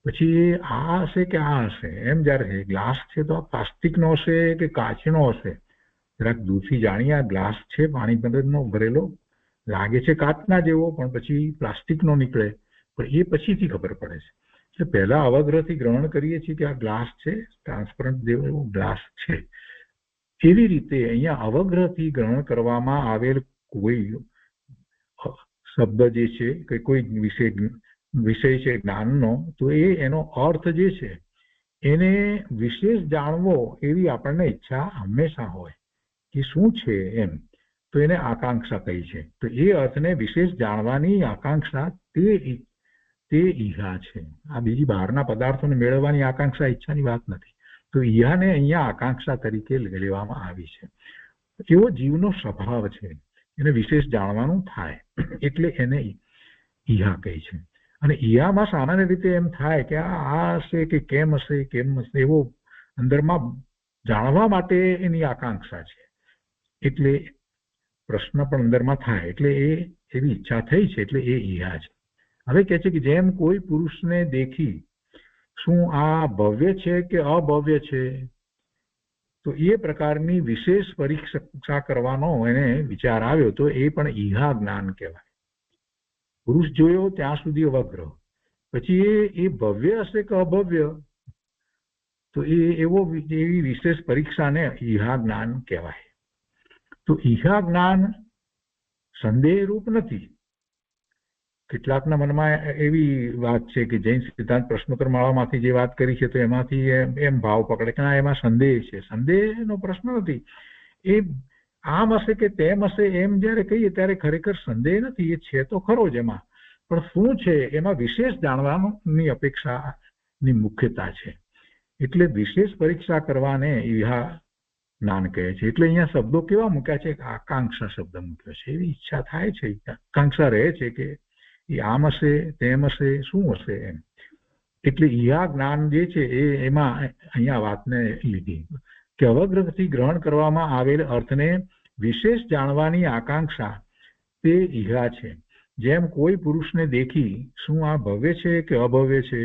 Speaker 3: પછી આ હશે કે આ હશે એમ જ્યારે ગ્લાસ છે તો આ પ્લાસ્ટિકનો હશે કે કાચનો હશે, જરાક દૂરથી જાણીએ આ ગ્લાસ છે પાણી ભરેલો, લાગે છે કાચના જેવો, પણ પછી પ્લાસ્ટિકનો નીકળે, પણ એ પછીથી ખબર પડે છે. પહેલા અવગ્રહથી ગ્રહણ કરીએ છીએ કે આ ગ્લાસ છે, ટ્રાન્સપરન્ટ જેવો ગ્લાસ છે. એવી રીતે અહીંયા અવગ્રહથી ગ્રહણ કરવામાં આવેલ કોઈ શબ્દ જે છે કે કોઈ વિષય છે જ્ઞાનનો, તો એનો અર્થ જે છે એને વિશેષ જાણવો એવી આપણને ઈચ્છા હંમેશા હોય કે શું છે એમ. તો એને આકાંક્ષા કહી છે. તો એ અર્થને વિશેષ જાણવાની આકાંક્ષા તે ઈહા છે. આ બીજી બહારના પદાર્થોને મેળવવાની આકાંક્ષા ઈચ્છાની વાત નથી. તો ઈહાને અહીંયા આકાંક્ષા તરીકે લેવામાં આવી છે. એવો જીવનો સ્વભાવ છે, એને વિશેષ જાણવાનું થાય એટલે એને ઈહા કહે છે. અને ઈહામાં સામાન્ય રીતે એમ થાય કે આ હશે કે કેમ હશે એવો અંદરમાં જાણવા માટે એની આકાંક્ષા છે. એટલે પ્રશ્ન પણ અંદરમાં થાય એટલે એવી ઈચ્છા થઈ છે એટલે એ ઈહા છે. હવે કહે છે કે જેમ કોઈ પુરુષને દેખી શું આ ભવ્ય છે કે અભવ્ય છે, તો એ પ્રકારની વિશેષ પરીક્ષા કરવાનો એને વિચાર આવ્યો, તો એ પણ ઈહા જ્ઞાન કહેવાય. પુરુષ જોયો ત્યાં સુધી અવગ્રહ, પછી એ ભવ્ય હશે કે અભવ્ય, તો એવી વિશેષ પરીક્ષાને ઈહા જ્ઞાન કહેવાય. તો ઈહા જ્ઞાન સંદેહ રૂપ નથી. કેટલાકના મનમાં એવી વાત છે કે જૈન સિદ્ધાંત પ્રશ્નોત્તર માળામાંથી જે વાત કરી છે તો એમાંથી એમ ભાવ પકડે કે એમાં સંદેહ છે. સંદેહનો પ્રશ્ન નથી. એ આમ હશે કે તેમ હશે એમ જ્યારે કહીએ ત્યારે ખરેખર સંદેહ નથી, એ છે તો ખરો જ એમાં, પણ શું છે એમાં વિશેષ જાણવાની અપેક્ષાની મુખ્યતા છે. એટલે વિશેષ પરીક્ષા કરવાને ઈહા જ્ઞાન કહે છે. એટલે અહીંયા શબ્દો કેવા મૂક્યા છે? આકાંક્ષા શબ્દ મૂક્યો છે. એવી ઈચ્છા થાય છે, આકાંક્ષા રહે છે કે એ આમ હશે તેમ હશે શું હશે એમ. એટલે ઈહા જ્ઞાન જે છે એમાં અહીંયા વાતને લીધી કે અવગ્રહથી ગ્રહણ કરવામાં આવેલ અર્થને વિશેષ જાણવાની આકાંક્ષા તે ઈહા છે. જેમ કોઈ પુરુષને દેખી શું આ ભવ્ય છે કે અભવ્ય છે,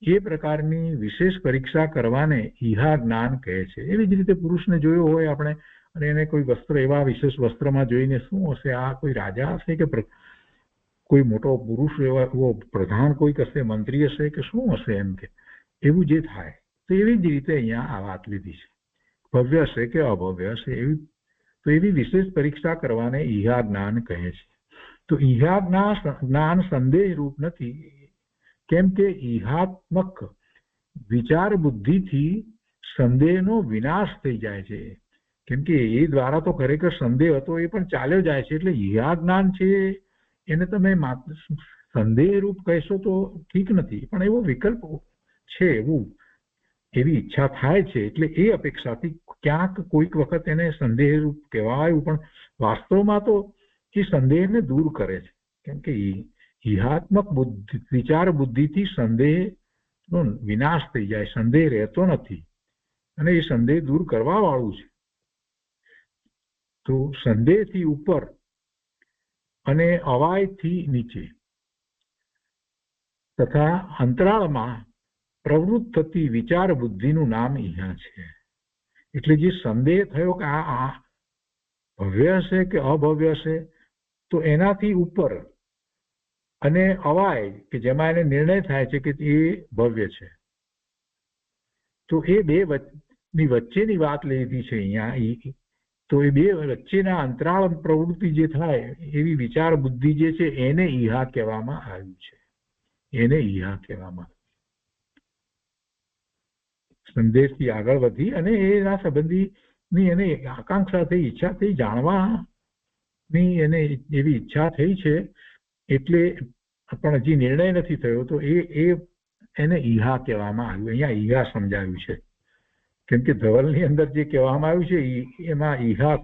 Speaker 3: એ પ્રકારની વિશેષ પરીક્ષા કરવાને ઈહા જ્ઞાન કહે છે. એવી જ રીતે પુરુષને જોયો હોય આપણે અને એને કોઈ વસ્ત્ર એવા વિશેષ વસ્ત્રમાં જોઈને શું હશે, આ કોઈ રાજા હશે કે કોઈ મોટો પુરુષ એવો પ્રધાન કોઈક હશે, મંત્રી હશે કે શું હશે એમ કે એવું જે થાય. તો એવી જ રીતે અહીંયા આ વાત લીધી છે. ભવ્ય હશે કે અભવ્ય હશે એવી વિશેષ પરીક્ષા કરવાને ઈહા જ્ઞાન કહે છે. તો ઈહા જ્ઞાન સંદેહ રૂપ નથી, કેમ કે ઈહાત્મક વિચાર બુદ્ધિથી સંદેહનો વિનાશ થઈ જાય છે. કેમ કે એ દ્વારા તો ખરેખર સંદેહ હતો એ પણ ચાલ્યો જાય છે. એટલે ઈહા જ્ઞાન છે એને તમે સંદેહ રૂપ કહેશો તો ઠીક નથી, પણ એવો વિકલ્પ છે, એવી ઈચ્છા થાય છે. એટલે એ અપેક્ષાથી ક્યાંક કોઈક વખત એને સંદેહ રૂપ કહેવાયું, પણ વાસ્તવમાં તો એ સંદેહને દૂર કરે છે. કેમ કે ઈહાત્મક વિચાર બુદ્ધિથી સંદેહનો વિનાશ થઈ જાય, સંદેહ રહેતો નથી અને એ સંદેહ દૂર કરવા વાળું છે. તો સંદેહથી ઉપર અને અવાયથી નીચે તથા અંતરાળમાં પ્રવૃત્ત થતી વિચાર બુદ્ધિનું નામ ઈહા છે. એટલે જે સંદેહ થયો કે આ ભવ્ય હશે કે અભવ્ય હશે, તો એનાથી ઉપર અને અવાય કે જેમાં એને નિર્ણય થાય છે કે એ ભવ્ય છે, તો એ બે ની વચ્ચેની વાત લીધી છે અહીંયા. તો એ બે વચ્ચેના અંતરાળ પ્રવૃત્તિ જે થાય એવી વિચાર બુદ્ધિ જે છે એને ઈહા કહેવામાં આવ્યું છે. એને ઈહા કહેવામાં સંદેશથી આગળ વધી અને એના સંબંધીની એને આકાંક્ષા થઈ, ઈચ્છા થઈ, જાણવાની એને એવી ઈચ્છા થઈ છે. એટલે પણ હજી નિર્ણય નથી થયો, તો એને ઈહા કહેવામાં આવ્યું. અહીંયા ઈહા સમજાવ્યું છે. કેમ કે ધવલની અંદર જે કહેવામાં આવ્યું છે એમાં ઈહા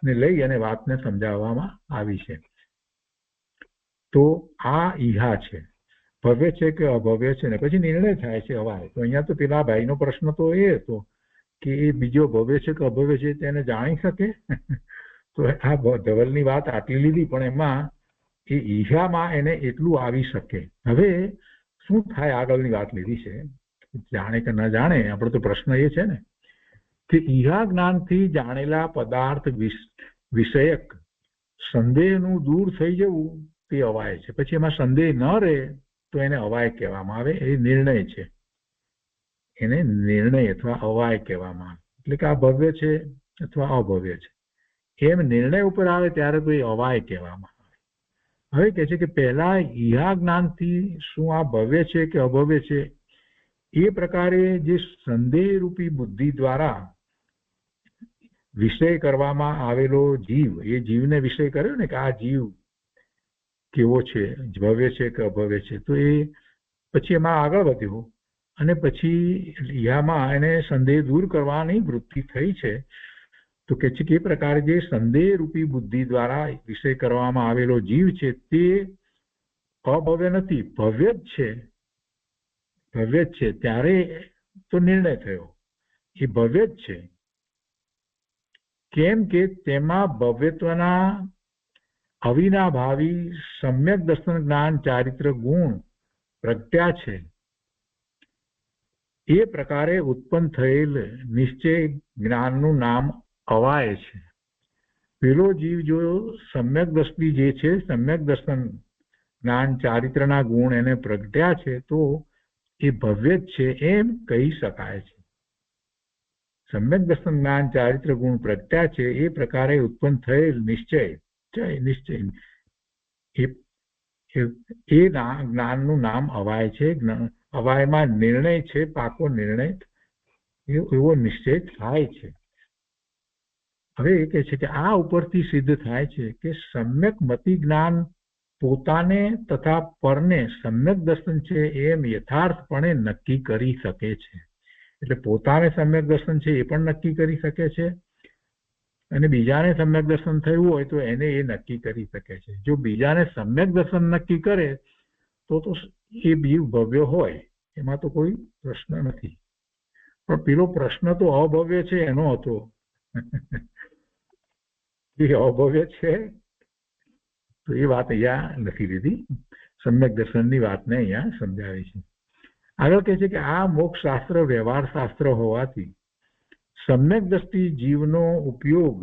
Speaker 3: ને લઈ અને વાતને સમજાવવામાં આવી છે. તો આ ઈહા છે, ભવ્ય છે કે અભવ્ય છે, ને પછી નિર્ણય થાય છે અવાય. તો અહીંયા તો પેલા ભાઈનો પ્રશ્ન તો એ હતો કે એ બીજો ભવ્ય છે કે અભવ્ય છે તેને જાણી શકે. તો આ ધવલની વાત આટલી લીધી, પણ એમાં એ ઈહામાં એને એટલું આવી શકે. હવે શું થાય આગળની વાત લીધી છે, જાણે કે ન જાણે આપણો તો પ્રશ્ન એ છે ને કે ઈહા જ્ઞાનથી જાણેલા પદાર્થ વિષયક સંદેહનું દૂર થઈ જવું તે અવાય છે. પછી એમાં સંદેહ ન રહે તો એને અવાય કહેવામાં આવે. એ નિર્ણય છે, એને નિર્ણય અથવા અવાય કહેવામાં આવે. એટલે કે આ ભવ્ય છે અથવા અભવ્ય છે એમ નિર્ણય ઉપર આવે ત્યારે તો એ અવાય કહેવામાં આવે. હવે કહે છે કે પહેલા ઈહા જ્ઞાનથી શું આ ભવ્ય છે કે અભવ્ય છે એ પ્રકારે જે સંદેહ રૂપી બુદ્ધિ દ્વારા વિષય કરવામાં આવેલો જીવ, એ જીવને વિષય કર્યો ને કે આ જીવ કેવો છે, ભવ્ય છે કે અભવ્ય છે, તો એ પછી એમાં આગળ વધ્યો અને પછી ઈહામાં એને સંદેહ દૂર કરવાની વૃત્તિ થઈ છે. તો કે છે કે એ પ્રકારે જે સંદેહ રૂપી બુદ્ધિ દ્વારા વિષય કરવામાં આવેલો જીવ છે તે અભવ્ય નથી, ભવ્ય જ છે. ભવ્ય જ છે ત્યારે તો નિર્ણય થયો એ ભવ્ય જ છે. કેમ કે તેમાં ભવ્યત્વના અવિનાભાવી સમ્યક દર્શન જ્ઞાન ચારિત્ર ગુણ પ્રગટ્યા છે. એ પ્રકારે ઉત્પન્ન થયેલ નિશ્ચય જ્ઞાનનું નામ અવાય છે. પેલો જીવ જો સમ્યક દ્રષ્ટિ જે છે, સમ્યક દર્શન જ્ઞાન ચારિત્રના ગુણ એને પ્રગટ્યા છે તો એ ભવ્ય જ છે એમ કહી શકાય છે. સમ્યક દર્શન જ્ઞાન ચારિત્ર ગુણ પ્રગટ્યા છે એ પ્રકારે ઉત્પન્ન થયેલ નિશ્ચય એ જ્ઞાનનું નામ અવાય છે. અવાયમાં નિર્ણય છે, પાકો નિર્ણય એવો નિશ્ચય થાય છે. હવે એ કહે છે કે આ ઉપરથી સિદ્ધ થાય છે કે સમ્યક મતિ જ્ઞાન પોતાને તથા પરને સમ્યક દર્શન છે એમ યથાર્થપણે નક્કી કરી શકે છે. એટલે પોતાને સમ્યક દર્શન છે એ પણ નક્કી કરી શકે છે અને બીજાને સમ્યક દર્શન થયું હોય તો એને એ નક્કી કરી શકે છે. જો બીજાને સમ્યક દર્શન નક્કી કરે તો એ જીવ ભવ્ય હોય, એમાં તો કોઈ પ્રશ્ન નથી. પણ પેલો પ્રશ્ન તો અભવ્ય છે એનો હતો. એ અભવ્ય છે તો એ વાત અહીંયા લખી દીધી. સમ્યક દર્શનની વાતને અહીંયા સમજાવી છે. આગળ કહે છે કે આ મોક્ષ શાસ્ત્ર વ્યવહાર શાસ્ત્ર હોવાથી સમ્યક દ્રષ્ટિ જીવનો ઉપયોગ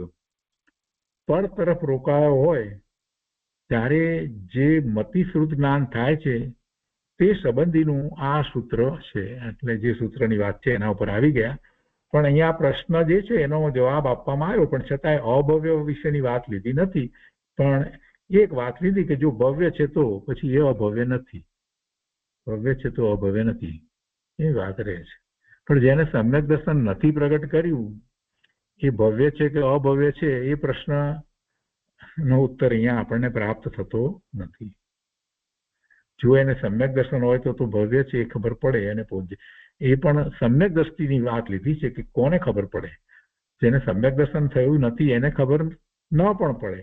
Speaker 3: પર તરફ રોકાયો હોય ત્યારે જે મતિશ્રુત જ્ઞાન થાય છે તે સંબંધીનું આ સૂત્ર છે. એટલે જે સૂત્રની વાત છે એના ઉપર આવી ગયા. પણ અહીંયા પ્રશ્ન જે છે એનો જવાબ આપવામાં આવ્યો, પણ છતાંય અભવ્ય વિશેની વાત લીધી નથી. પણ એક વાત લીધી કે જો ભવ્ય છે તો પછી એ અભવ્ય નથી, ભવ્ય છે તો અભવ્ય નથી, એ વાત રહે છે. પણ જેને સમ્યક દર્શન નથી પ્રગટ કર્યું એ ભવ્ય છે કે અભવ્ય છે એ પ્રશ્નનો ઉત્તર અહીંયા આપણને પ્રાપ્ત થતો નથી. જો એને સમ્યક દર્શન હોય તો ભવ્ય છે એ ખબર પડે અને પહોંચે. એ પણ સમ્યક દ્રષ્ટિની વાત લીધી છે કે કોને ખબર પડે. જેને સમ્યક દર્શન થયું નથી એને ખબર ન પણ પડે.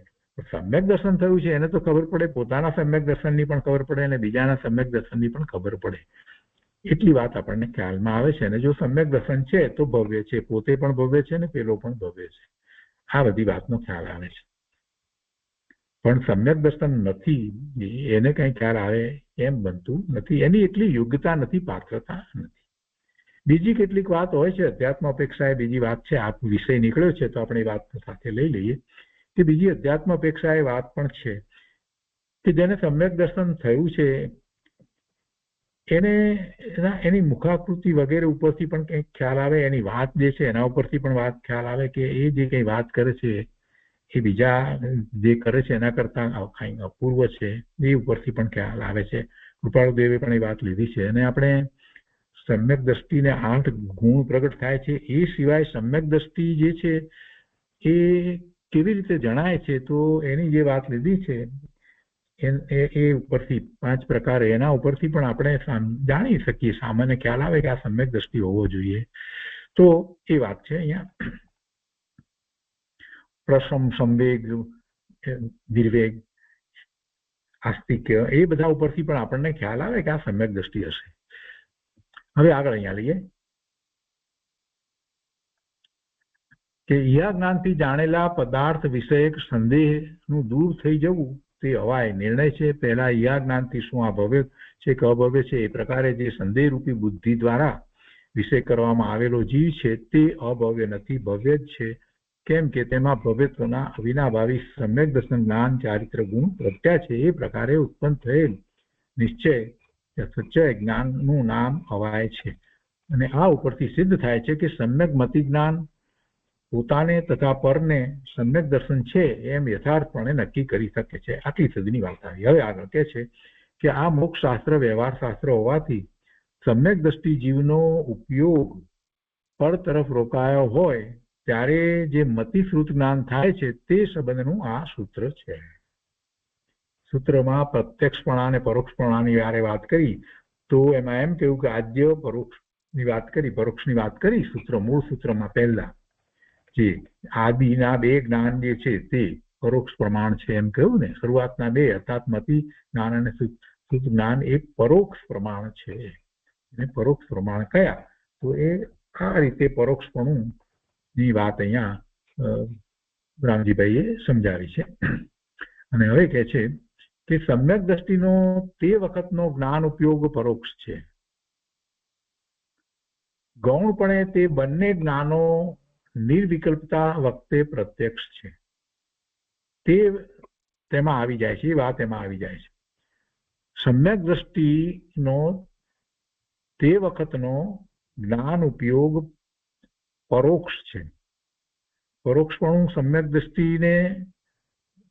Speaker 3: સમ્યક દર્શન થયું છે એને તો ખબર પડે, પોતાના સમ્યક દર્શનની પણ ખબર પડે અને બીજાના સમ્યક દર્શનની પણ ખબર પડે. એટલી વાત આપણને ખ્યાલમાં આવે છે. અને જો સમ્યક દર્શન છે તો ભવ્ય છે, પોતે પણ ભવ્ય છે ને પેલો પણ ભવ્ય છે. આ બધી વાતનો ખ્યાલ આવે છે. પણ સમ્યક દર્શન નથી એને કઈ ખ્યાલ આવે એમ બનતું નથી. એની એટલી યોગ્યતા નથી, પાત્રતા નથી. બીજી કેટલીક વાત હોય છે અધ્યાત્મ અપેક્ષાએ. બીજી વાત છે, આ વિષય નીકળ્યો છે તો આપણે એ વાત સાથે લઈ લઈએ કે બીજી અધ્યાત્મ અપેક્ષાએ વાત પણ છે કે જેને સમ્યક દર્શન થયું છે એને એની મુખાકૃતિ વગેરે ઉપરથી પણ કંઈક ખ્યાલ આવે. એની વાત જે છે એના ઉપરથી પણ વાત ખ્યાલ આવે કે એ જે કંઈ વાત કરે છે એ બીજા જે કરે છે એના કરતા કંઈક અપૂર્વ છે, એ ઉપરથી પણ ખ્યાલ આવે છે. કૃપાળુદેવે પણ એ વાત લીધી છે. અને આપણે સમ્યક દ્રષ્ટિને 8 ગુણ પ્રગટ થાય છે. એ સિવાય સમ્યક દ્રષ્ટિ જે છે એ કેવી રીતે જણાય છે તો એની જે વાત લીધી છે એ ઉપરથી 5 પ્રકાર, એના ઉપરથી પણ આપણે જાણી શકીએ, સામાન્ય ખ્યાલ આવે કે આ સમ્યક દ્રષ્ટિ હોવો જોઈએ. તો એ વાત છે અહીંયા. પ્રસમ, સંવેગ, નિર્વેગ, આસ્તિક્ય, એ બધા ઉપરથી પણ આપણને ખ્યાલ આવે કે આ સમ્યક દ્રષ્ટિ હશે. હવે આગળ અહીંયા લઈએ કે ઈહા જ્ઞાનથી જાણેલા પદાર્થ વિષયક સંદેહનું દૂર થઈ જવું તે અવાય નિર્ણય છે. પહેલા ઈહા જ્ઞાનથી શું આ ભવ્ય છે કે અભવ્ય છે એ પ્રકારે જે સંદેહ રૂપી બુદ્ધિ દ્વારા વિષય કરવામાં આવેલો જીવ છે તે અભવ્ય નથી, ભવ્ય જ છે. કેમ કે તેમાં ભવ્યત્વના અવિનાભાવી સમ્યક દર્શન જ્ઞાન ચારિત્ર ગુણ પ્રગટ્યા છે. એ પ્રકારે ઉત્પન્ન થયેલ નિશ્ચય સચ્ચય જ્ઞાનનું નામ અવાય છે. અને આ ઉપરથી સિદ્ધ થાય છે કે સમ્યક મતિ જ્ઞાન પોતાને તથા પરને સમ્યક દર્શન છે એમ યથાર્થપણે નક્કી કરી શકે છે. આટલી સુધીની વાત આવી. હવે આગળ કહે છે કે આ મોક્ષ શાસ્ત્ર વ્યવહાર શાસ્ત્ર હોવાથી સમ્યક દ્રષ્ટિ જીવનો ઉપયોગ પર તરફ રોકાયો હોય ત્યારે જે મતિશ્રુત જ્ઞાન થાય છે તે સંબંધનું આ સૂત્ર છે. સૂત્રમાં પ્રત્યક્ષપણા અને પરોક્ષપણાની યારે વાત કરી તો એમાં એમ કહ્યું કે આદ્ય પરોક્ષની વાત કરી, પરોક્ષની વાત કરી સૂત્ર મૂળ સૂત્રમાં પહેલા જે આદિના બે જ્ઞાન જે છે તે પરોક્ષ પ્રમાણ છે એમ કહ્યું ને. શરૂઆતના બે અર્થાત મતિ જ્ઞાન અને શુદ્ધ જ્ઞાન એ પરોક્ષ પ્રમાણ છે. અને પરોક્ષ પ્રમાણ કયા? તો એ આ રીતે પરોક્ષપણું ની વાત અહીંયા રામજીભાઈએ સમજાવી છે. અને હવે કહે છે કે સમ્યક દ્રષ્ટિનો તે વખતનો જ્ઞાન ઉપયોગ પરોક્ષ છે. ગૌણપણે તે બંને જ્ઞાનો નિર્વિકલ્પતા વખતે પ્રત્યક્ષ છે. તે તેમાં આવી જાય છે, એ વાત એમાં આવી જાય છે. સમ્યક દ્રષ્ટિનો તે વખતનો જ્ઞાન ઉપયોગ પરોક્ષ છે. પરોક્ષપણું સમ્યક દ્રષ્ટિને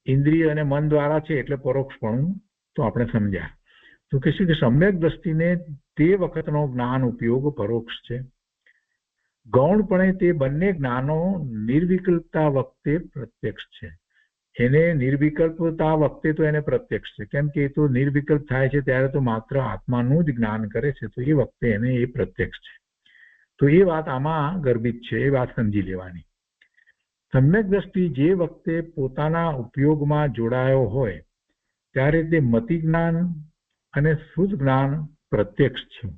Speaker 3: ઇન્દ્રિય અને મન દ્વારા છે એટલે પરોક્ષપણું તો આપણે સમજ્યા. તો કે છે કે સમ્યક દ્રષ્ટિને તે વખતનો જ્ઞાન ઉપયોગ પરોક્ષ છે. ગૌણપણે તે બંને જ્ઞાનો નિર્વિકલ્પતા વખતે પ્રત્યક્ષ છે. એને નિર્વિકલ્પતા વખતે તો એને પ્રત્યક્ષ છે, કેમ કે એ તો નિર્વિકલ્પ થાય છે ત્યારે તો માત્ર આત્માનું જ જ્ઞાન કરે છે, તો એ વખતે એને એ પ્રત્યક્ષ છે. તો એ વાત આમાં ગર્ભિત છે, એ વાત સમજી લેવાની. સમ્યક દ્રષ્ટિ જે વખતે પોતાના ઉપયોગમાં જોડાયો હોય ત્યારે તે મતિ જ્ઞાન અને શુદ્ધ જ્ઞાન પ્રત્યક્ષ છે.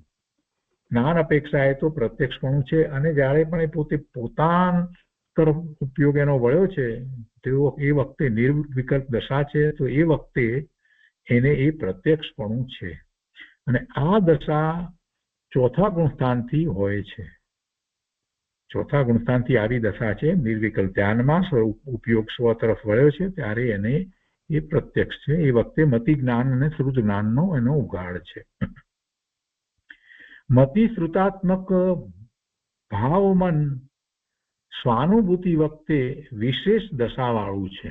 Speaker 3: જ્ઞાન અપેક્ષાએ તો પ્રત્યક્ષપણું છે. અને જ્યારે પણ એ પોતે પોતાના તરફ ઉપયોગ એનો વળ્યો છે તેઓ એ વખતે નિર્વિકલ્પ દશા છે, તો એ વખતે એને એ પ્રત્યક્ષપણું છે. અને આ દશા ચોથા ગુણસ્થાનથી હોય છે. ચોથા ગુણસ્થાનથી આવી દશા છે નિર્વિકલ્પ ધ્યાનમાં ઉપયોગ સ્વ તરફ વળ્યો છે ત્યારે એને એ પ્રત્યક્ષ છે. એ વખતે મતિ જ્ઞાન અને શ્રુત જ્ઞાનનો એનો ઉગાડ છે. મતિ શ્રુતાત્મક ભાવમન સ્વાનુભૂતિ વખતે વિશેષ દશાવાળું છે.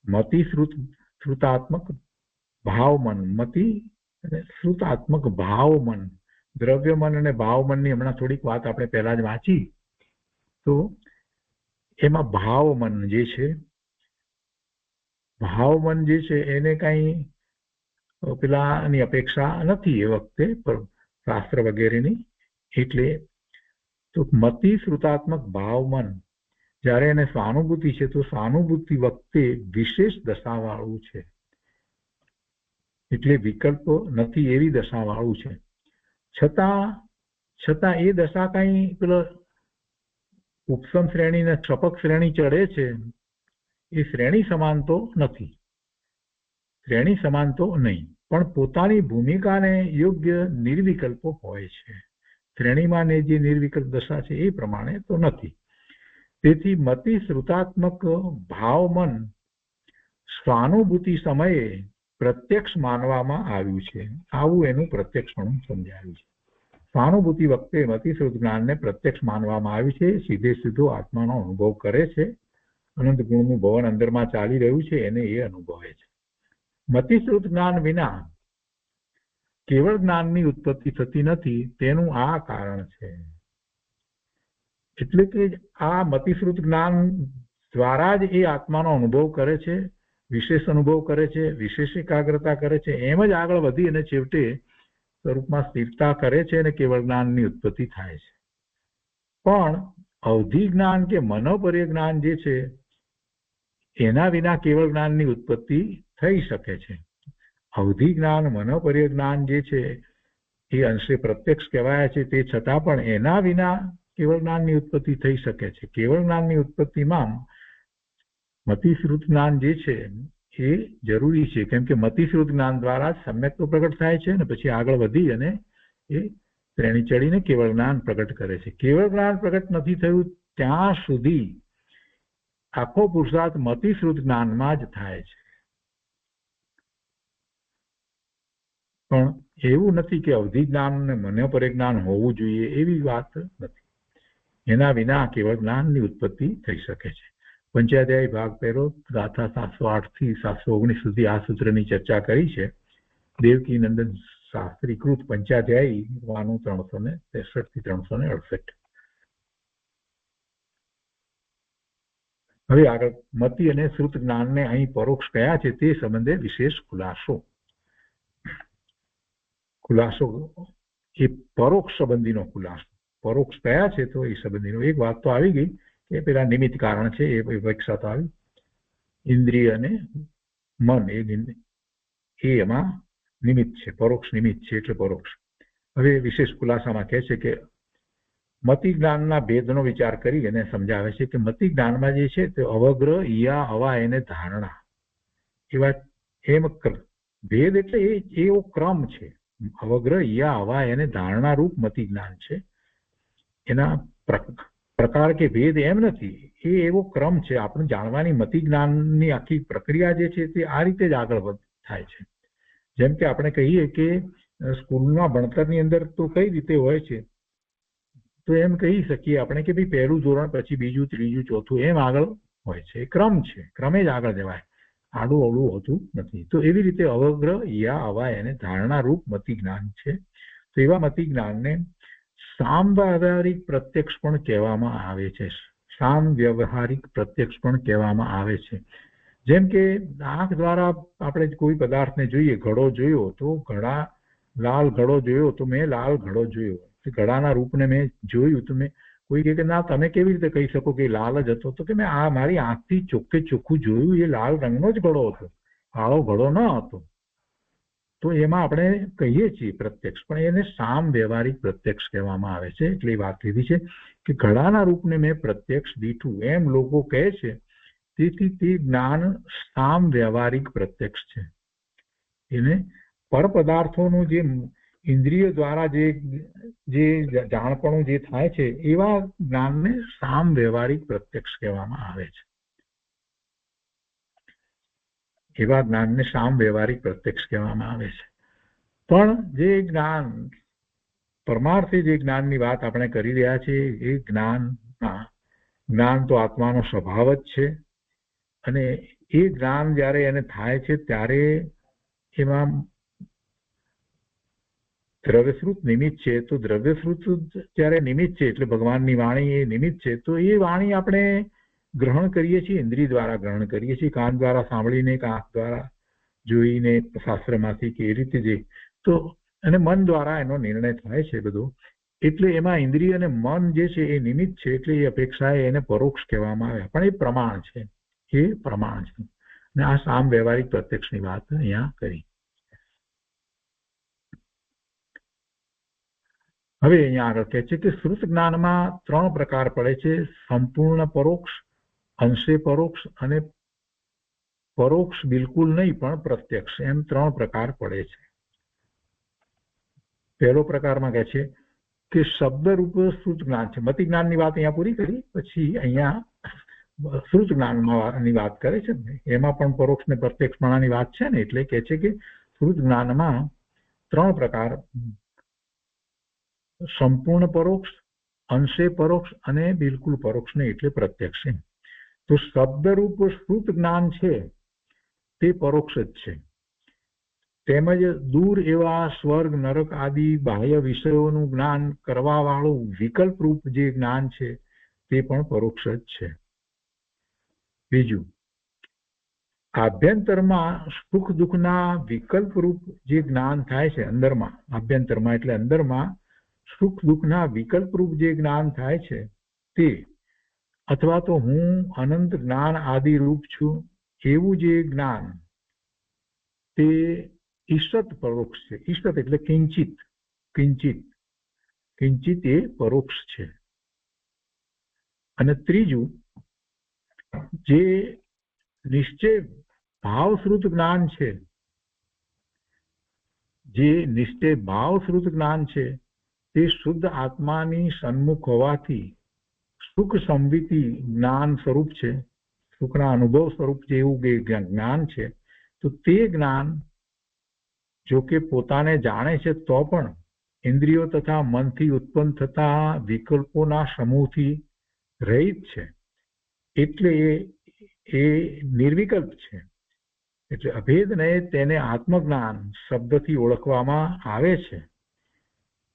Speaker 3: મતિ શ્રુતાત્મક ભાવમન, મતિ અને શ્રુતાત્મક ભાવમન, દ્રવ્યમન અને ભાવમનની હમણાં થોડીક વાત આપણે પહેલા જ વાંચી. તો એમાં ભાવમન જે છે, ભાવમન જે છે એને કઈ પેલાની અપેક્ષા નથી એ વખતે શાસ્ત્ર વગેરેની. એટલે તો મતિ શ્રુતાત્મક ભાવમન જ્યારે એને સ્વાનુભૂતિ છે તો સ્વાનુભૂતિ વખતે વિશેષ દશાવાળું છે. એટલે વિકલ્પ નથી એવી દશાવાળું છે. છતાં એ દશા કઈ પેલો ઉપસમ શ્રેણી ને ક્ષપક શ્રેણી ચડે છે એ શ્રેણી સમાન તો નથી, શ્રેણી સમાન તો નહીં, પણ પોતાની ભૂમિકાને યોગ્ય નિર્વિકલ્પો હોય છે. શ્રેણીમાં ને જે નિર્વિકલ્પ દશા છે એ પ્રમાણે તો નથી. તેથી મતિ શ્રુતાત્મક ભાવમન સ્વાનુભૂતિ સમયે પ્રત્યક્ષ માનવામાં આવ્યું છે. આવું એનું પ્રત્યક્ષપણું સમજાયું છે. સ્વાનુભૂતિ વખતે મતિ શ્રુત જ્ઞાનને પ્રત્યક્ષ માનવામાં આવ્યું છે. સીધે સીધો આત્માનો અનુભવ કરે છે. અનંત ગુણનું ભવન અંદરમાં ચાલી રહ્યું છે એને એ અનુભવે છે. મતિશ્રુત જ્ઞાન વિના કેવળ જ્ઞાનની ઉત્પત્તિ થતી નથી, તેનું આ કારણ છે. એટલે કે આ મતિશ્રુત જ્ઞાન દ્વારા જ એ આત્માનો અનુભવ કરે છે, વિશેષ અનુભવ કરે છે, વિશેષ એકાગ્રતા કરે છે, એમ જ આગળ વધી અને છેવટે સ્વરૂપમાં સ્થિરતા કરે છે અને કેવળ જ્ઞાનની ઉત્પત્તિ થાય છે. પણ અવધિ જ્ઞાન કે મનોપર્ય જ્ઞાન જે છે એના વિના કેવળ જ્ઞાનની ઉત્પત્તિ થઈ શકે છે. અવધિ જ્ઞાન, મનોપર્ય જ્ઞાન જે છે એ અંશે પ્રત્યક્ષ કહેવાય છે, તે છતાં પણ એના વિના કેવળ જ્ઞાનની ઉત્પત્તિ થઈ શકે છે. કેવળ જ્ઞાનની ઉત્પત્તિમાં મતિશ્રુત જ્ઞાન જે છે એ જરૂરી છે, કેમ કે મતિશ્રુત જ્ઞાન દ્વારા સમ્યક તો પ્રગટ થાય છે ને પછી આગળ વધી અને એ શ્રેણી ચડીને કેવળ જ્ઞાન પ્રગટ કરે છે. કેવળ જ્ઞાન પ્રગટ નથી થયું ત્યાં સુધી આખો પુરુષાર્થ મતિશ્રુત જ્ઞાનમાં જ થાય છે. પણ એવું નથી કે અવધિ જ્ઞાન અને મન્ય પરિજ્ઞાન હોવું જોઈએ એવી વાત નથી. એના વિના કેવળ જ્ઞાનની ઉત્પત્તિ થઈ શકે છે. પંચાધ્યાય ભાગ પહેલો ગાથા 708 થી 719 સુધી આ સૂત્રની ચર્ચા કરી છે. દેવકી નંદન શાસ્ત્રીકૃત પંચાધ્યાય 363 થી 368. હવે આગળ મતિ અને શ્રુત જ્ઞાનને અહીં પરોક્ષ કયા છે તે સંબંધે વિશેષ ખુલાસો એ પરોક્ષ સંબંધીનો ખુલાસો. પરોક્ષ કયા છે તો એ સંબંધીનો એક વાત તો આવી ગઈ કે પેલા નિમિત્ત કારણ છે એ વિકસા તો આવી. ઇન્દ્રિય અને મન એ એમાં નિમિત્ત છે, પરોક્ષ નિમિત્ત છે એટલે પરોક્ષ. હવે વિશેષ ખુલાસામાં કહે છે કે મતિ જ્ઞાનના ભેદનો વિચાર કરી અને સમજાવે છે કે મતિ જ્ઞાનમાં જે છે તે અવગ્ર, ઈયા, હવા એને ધારણા એવા એમ ભેદ એટલે એવો ક્રમ છે. અવગ્ર, ઈયા, હવા એને ધારણા રૂપ મતિ જ્ઞાન છે. એના પ્રકાર કે ભેદ એમ નથી, એ એવો ક્રમ છે. આપણે જાણવાની મતિ જ્ઞાનની આખી પ્રક્રિયા જે છે તે આ રીતે જ આગળ થાય છે. જેમ કે આપણે કહીએ કે સ્કૂલના ભણતરની અંદર તો કઈ રીતે હોય છે, તો એમ કહી શકીએ આપણે કે ભાઈ પહેલું ધોરણ પછી બીજું, ત્રીજું, ચોથું એમ આગળ હોય છે. ક્રમ છે, ક્રમે જ આગળ જવાય, આડું અવળું હોતું નથી. તો એવી રીતે અવગ્ર, યા, હવા એને ધારણા રૂપ મતિ જ્ઞાન છે. તો એવા મતિ જ્ઞાનને સામ વ્યવહારિક પ્રત્યક્ષ પણ કહેવામાં આવે છે. સામ વ્યવહારિક પ્રત્યક્ષ પણ કહેવામાં આવે છે. જેમ કે આંખ દ્વારા આપણે કોઈ પદાર્થને જોઈએ, ઘડો જોયો તો લાલ ઘડો જોયો તો મેં લાલ ઘડો જોયો, ઘડાના રૂપને મેં જોયું. તો મેં કોઈ કહે કે ના તમે કેવી રીતે કહી શકો કે લાલ જ હતો? તો કે મેં આ મારી આંખથી ચોખ્ખે ચોખ્ખું જોયું, એ લાલ રંગનો જ ઘડો હતો, કાળો ઘડો ન હતો. તો એમાં આપણે કહીએ છીએ પ્રત્યક્ષ, પણ એને સામ વ્યવહારિક પ્રત્યક્ષ કહેવામાં આવે છે. એટલે વાત લીધી છે કે ઘડાના રૂપને મેં પ્રત્યક્ષ દીઠું એમ લોકો કહે છે. તેથી તે જ્ઞાન સામ વ્યવહારિક પ્રત્યક્ષ છે. એને પરપદાર્થોનું જે ઇન્દ્રિય દ્વારા જે જાણપણું જે થાય છે એવા જ્ઞાનને સામ વ્યવહારિક પ્રત્યક્ષ કહેવામાં આવે છે. એવા જ્ઞાનને સામ વ્યવહારિક પ્રત્યક્ષ કહેવામાં આવે છે. પણ જે જ્ઞાન પરમાર્થે જે જ્ઞાનની વાત આપણે કરી રહ્યા છીએ, એ જ્ઞાન તો આત્માનો સ્વભાવ જ છે. અને એ જ્ઞાન જ્યારે એને થાય છે ત્યારે એમાં દ્રવ્યશ્રુત નિમિત્ત છે. તો દ્રવ્યશ્રુત જ્યારે નિમિત્ત છે એટલે ભગવાનની વાણી એ નિમિત્ત છે. તો એ વાણી આપણે ગ્રહણ કરીએ છીએ, ઇન્દ્રિય દ્વારા ગ્રહણ કરીએ છીએ, કાન દ્વારા સાંભળીને કે આંખ દ્વારા જોઈને, શાસ્ત્રમાંથી કે એ રીતે જે તો અને મન દ્વારા એનો નિર્ણય થાય છે બધો. એટલે એમાં ઇન્દ્રિય અને મન જે છે એ નિમિત્ત છે. એટલે એ અપેક્ષાએ એને પરોક્ષ કહેવામાં આવે, પણ એ પ્રમાણ છે. એ પ્રમાણ છે. અને આ સામ વ્યવહારિક પ્રત્યક્ષની વાત અહીંયા કરી. હવે અહીંયા આગળ કહે છે કે શ્રુત જ્ઞાનમાં 3 પ્રકાર પડે છે: સંપૂર્ણ પરોક્ષ, અંશે પરોક્ષ અને પરોક્ષ બિલકુલ નહીં પણ પ્રત્યક્ષ. એમ 3 પ્રકાર પડે છે. પહેલો પ્રકારમાં કહે છે કે શબ્દરૂપ શ્રુત જ્ઞાન છે. મતિ જ્ઞાનની વાત અહીંયા પૂરી કરી, પછી અહીંયા શ્રુત જ્ઞાનની વાત કરે છે ને, એમાં પણ પરોક્ષ ને પ્રત્યક્ષપણાની વાત છે ને, એટલે કહે છે કે શ્રુત જ્ઞાનમાં 3 પ્રકાર: સંપૂર્ણ પરોક્ષ, અંશે પરોક્ષ અને બિલકુલ પરોક્ષ ને એટલે પ્રત્યક્ષ. તો શબ્દરૂપ શ્રુત જ્ઞાન છે તે પરોક્ષ જ છે. તેમજ દૂર એવા સ્વર્ગ, નરક આદિ બાહ્ય વિષયોનું જ્ઞાન કરવા વાળું વિકલ્પ રૂપ જે જ્ઞાન છે તે પણ પરોક્ષ જ છે. બીજું, આભ્યંતરમાં સુખ દુઃખના વિકલ્પ રૂપ જે જ્ઞાન થાય છે અંદરમાં, આભ્યંતરમાં એટલે અંદરમાં સુખ દુઃખના વિકલ્પ રૂપ જે જ્ઞાન થાય છે તે, અથવા તો હું અનંત જ્ઞાન આદિ રૂપ છું એવું જે જ્ઞાન, તે ઈષત પરોક્ષ છે. ઈષત એટલે કિંચિત, કિંચિત એ પરોક્ષ છે. અને ત્રીજું, જે નિશ્ચય ભાવશ્રુત જ્ઞાન છે, જે નિશ્ચય ભાવશ્રુત જ્ઞાન છે તે શુદ્ધ આત્માની સન્મુખ હોવાથી સુખ સંવિતિ જ્ઞાન સ્વરૂપ છે, સુખના અનુભવ સ્વરૂપ જેવું જ્ઞાન છે. તો તે જ્ઞાન જો કે પોતાને જાણે છે તો પણ ઇન્દ્રિયો તથા મનથી ઉત્પન્ન થતા વિકલ્પોના સમૂહથી રહિત છે, એટલે એ નિર્વિકલ્પ છે. એટલે અભેદને તેને આત્મજ્ઞાન શબ્દથી ઓળખવામાં આવે છે.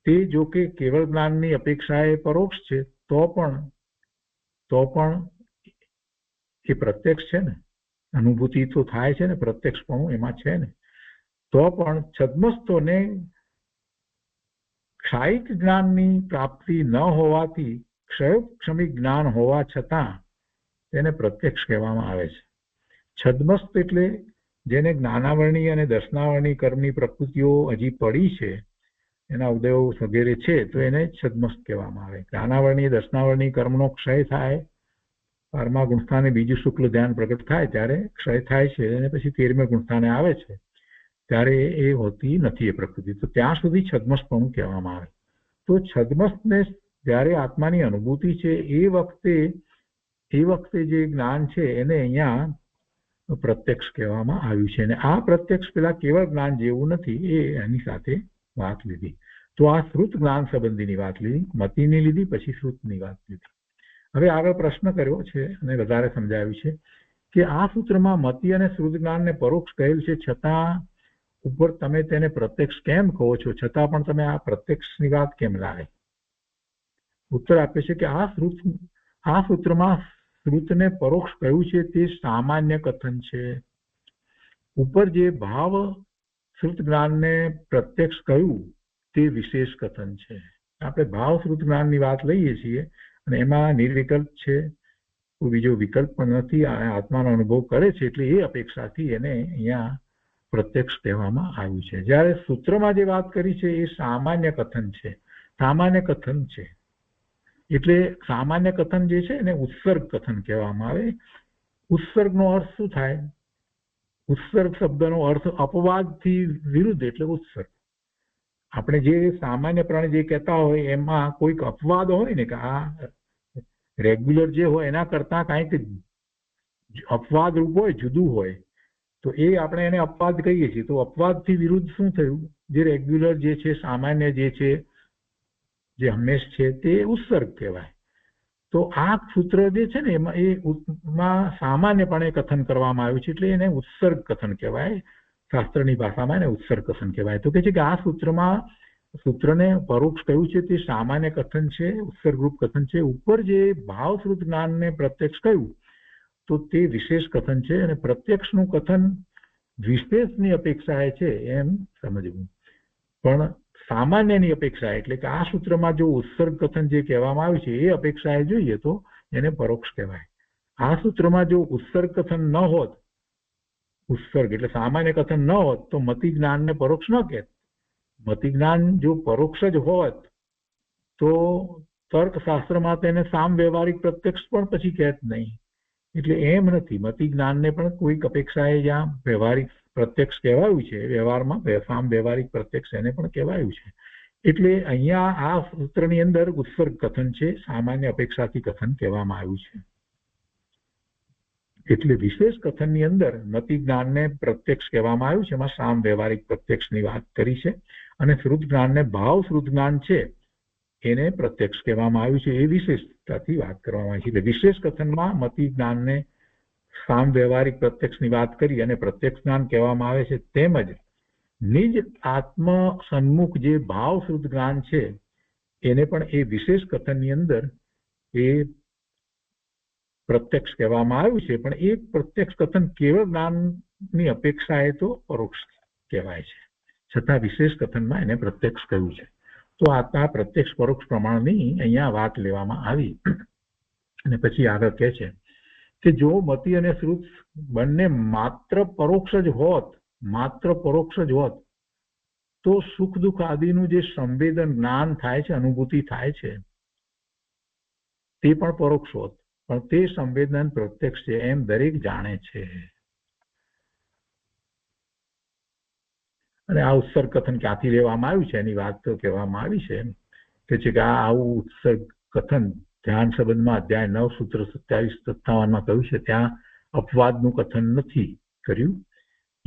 Speaker 3: તે જો કે કેવળ જ્ઞાનની અપેક્ષાએ પરોક્ષ છે, તો પણ એ પ્રત્યક્ષ છે ને, અનુભૂતિ તો થાય છે ને, પ્રત્યક્ષપણું એમાં છે ને. તો પણ છદ્મસ્થોને ક્ષાયિક જ્ઞાનની પ્રાપ્તિ ન હોવાથી ક્ષયોપક્ષમી જ્ઞાન હોવા છતાં તેને પ્રત્યક્ષ કહેવામાં આવે છે. છદ્મસ્થ એટલે જેને જ્ઞાનાવરણી અને દર્શનાવરણી કર્મની પ્રકૃતિઓ હજી પડી છે, એના ઉદયો વગેરે છે, તો એને છદ્મસ્થ કહેવામાં આવે. જ્ઞાનાવરણી દર્શનાવરણી કર્મનો ક્ષય થાય, 12મા ગુણસ્થાને બીજું શુક્લ ધ્યાન પ્રગટ થાય ત્યારે ક્ષય થાય છે, અને પછી 13મે ગુણસ્થાને આવે છે ત્યારે એ હોતી નથી એ પ્રકૃતિ. તો ત્યાં સુધી છદ્મસ્થપણું કહેવામાં આવે. તો છદ્મસ્થને જ્યારે આત્માની અનુભૂતિ છે એ વખતે જે જ્ઞાન છે એને અહીંયા પ્રત્યક્ષ કહેવામાં આવ્યું છે. અને આ પ્રત્યક્ષ પેલા કેવળ જ્ઞાન જેવું નથી, એ એની સાથે વાત લીધી. તો આ શ્રુત જ્ઞાન સંબંધીની વાત લીધી, મતિની લીધી, પછી શ્રુતની વાત લીધી. હવે આગળ પ્રશ્ન કર્યો છે અને વધારે સમજાવ્યું છે કે આ સૂત્રમાં મતિ અને શ્રુત જ્ઞાનને પરોક્ષ કહેલ છે, છતાં ઉપર તમે તેને પ્રત્યક્ષ કેમ કહો છો, છતાં પણ તમે આ પ્રત્યક્ષની વાત કેમ લાવે? ઉત્તર આપે છે કે આ સૂત્રમાં શ્રુતને પરોક્ષ કહ્યું છે તે સામાન્ય કથન છે. ઉપર જે ભાવ શ્રુત જ્ઞાનને પ્રત્યક્ષ કહ્યું તે વિશેષ કથન છે. આપણે ભાવ શ્રુત જ્ઞાનની વાત લઈએ છીએ અને એમાં નિર્વિકલ્પ છે, કોઈ બીજો વિકલ્પ પણ નથી, આત્માનો અનુભવ કરે છે, એટલે એ અપેક્ષાથી એને અહીંયા પ્રત્યક્ષ કહેવામાં આવ્યું છે. જ્યારે સૂત્રમાં જે વાત કરી છે એ સામાન્ય કથન છે. સામાન્ય કથન છે એટલે સામાન્ય કથન જે છે એને ઉત્સર્ગ કથન કહેવામાં આવે. ઉત્સર્ગનો અર્થ શું થાય? ઉત્સર્ગ શબ્દનો અર્થ અપવાદથી વિરુદ્ધ એટલે ઉત્સર્ગ. આપણે જે સામાન્ય પ્રાણી જે કહેતા હોય એમાં કોઈક અપવાદ હોય ને, કે આ રેગ્યુલર જે હોય એના કરતા કાંઈક અપવાદ રૂપ હોય, જુદું હોય, તો એ આપણે એને અપવાદ કહીએ છીએ. તો અપવાદથી વિરુદ્ધ શું થયું? જે રેગ્યુલર જે છે, સામાન્ય જે છે, જે હંમેશ છે, તે ઉત્સર્ગ કહેવાય. તો આ સૂત્ર જે છે ને એમાં સામાન્યપણે કથન કરવામાં આવ્યું છે, એટલે એને ઉત્સર્ગ કથન કહેવાય. શાસ્ત્રની ભાષામાં એને ઉત્સર્ગ કથન કહેવાય. તો કે છે કે આ સૂત્રને પરોક્ષ કહ્યું છે તે સામાન્ય કથન છે, ઉત્સર્ગરૂપ કથન છે. ઉપર જે ભાવશ્રુત જ્ઞાનને પ્રત્યક્ષ કહ્યું તો તે વિશેષ કથન છે, અને પ્રત્યક્ષનું કથન વિશેષની અપેક્ષાએ છે એમ સમજવું. પણ સામાન્યની અપેક્ષા એટલે કે આ સૂત્રમાં જો ઉત્સર્ગ કથન જે કહેવામાં આવ્યું છે એ અપેક્ષાએ જોઈએ તો એને પરોક્ષ કહેવાય. આ સૂત્રમાં જો ઉત્સર્ગ કથન ન હોત, ઉત્સર્ગ એટલે સામાન્ય કથન ન હોત, તો મતિ જ્ઞાનને પરોક્ષ ન કહેત. મતિ જ્ઞાન જો પરોક્ષ જ હોત તો તર્કશાસ્ત્રમાં તેને સામ વ્યવહારિક પ્રત્યક્ષ પણ પછી કહેત નહીં. એટલે એમ નથી, મતિ જ્ઞાનને પણ કોઈક અપેક્ષાએ જ્યાં વ્યવહારિક પ્રત્યક્ષ કહેવાયું છે, વ્યવહારમાં સામ વ્યવહારિક પ્રત્યક્ષ એને પણ કહેવાયું છે. એટલે અહીંયા આ સૂત્રની અંદર ઉત્સર્ગ કથન છે, સામાન્ય અપેક્ષાથી કથન કહેવામાં આવ્યું છે. એટલે વિશેષ કથનની અંદર મતિ જ્ઞાનને પ્રત્યક્ષ કહેવામાં આવ્યું છે, એમાં સામ વ્યવહારિક પ્રત્યક્ષની વાત કરી છે, અને શ્રુત જ્ઞાનને ભાવ શ્રુત જ્ઞાન છે એને પ્રત્યક્ષ કહેવામાં આવ્યું છે, એ વિશેષતાથી વાત કરવામાં આવી છે. એટલે વિશેષ કથનમાં મતિ જ્ઞાનને સામ વ્યવહારિક પ્રત્યક્ષની વાત કરી અને પ્રત્યક્ષ જ્ઞાન કહેવામાં આવે છે. તેમજ નિજ આત્મ સન્મુખ જે ભાવ શ્રુત જ્ઞાન છે એને પણ એ વિશેષ કથનની અંદર એ પ્રત્યક્ષ કહેવામાં આવ્યું છે. પણ એ પ્રત્યક્ષ કથન કેવળ જ્ઞાનની અપેક્ષાએ તો પરોક્ષ કહેવાય છે, છતાં વિશેષ કથનમાં એને પ્રત્યક્ષ કહ્યું છે. તો આ પ્રત્યક્ષ પરોક્ષ પ્રમાણની અહીંયા વાત લેવામાં આવી. અને પછી આગળ કહે છે કે જો મતિ અને શ્રુત બંને માત્ર પરોક્ષ જ હોત, તો સુખ દુઃખ આદિનું જે સંવેદન જ્ઞાન થાય છે, અનુભૂતિ થાય છે, તે પણ પરોક્ષ હોત. પણ તે સંવેદન પ્રત્યક્ષ છે એમ દરેક જાણે છે. અને આ ઉત્સર્ગ કથન ક્યાંથી લેવામાં આવ્યું છે એની વાત તો કહેવામાં આવી છે. કે છે કે આવું ઉત્સર્ગ કથન ધ્યાન સંબંધમાં અધ્યાય 9 સૂત્ર 27-57 કહ્યું છે, ત્યાં અપવાદનું કથન નથી કર્યું.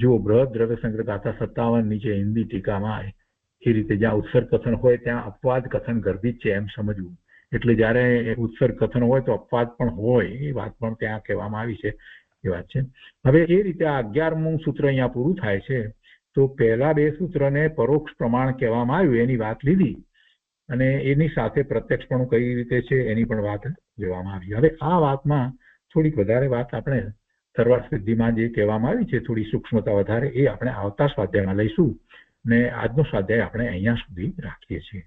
Speaker 3: જો બૃહદ દ્રવ્ય સંગ્રહ ગાથા 57 નીચે હિન્દી ટીકામાં એ રીતે જ્યાં ઉત્સર્ગ કથન હોય ત્યાં અપવાદ કથન ગર્ભિત છે એમ સમજવું. એટલે જયારે ઉત્સર્ગ કથન હોય તો અપવાદ પણ હોય એ વાત પણ ત્યાં કહેવામાં આવી છે એ વાત છે. હવે એ રીતે આ 11મું સૂત્ર અહીંયા પૂરું થાય છે. તો પહેલા બે સૂત્રને પરોક્ષ પ્રમાણ કહેવામાં આવ્યું એની વાત લીધી અને એની સાથે પ્રત્યક્ષપણું કઈ રીતે છે એની પણ વાત લેવામાં આવી. હવે આ વાતમાં થોડીક વધારે વાત આપણે સર્વાર્થ સિદ્ધિમાં જે કહેવામાં આવી છે થોડી સૂક્ષ્મતા વધારે એ આપણે આવતા સ્વાધ્યાયમાં લઈશું ને આજનો સ્વાધ્યાય આપણે અહીંયા સુધી રાખીએ છીએ.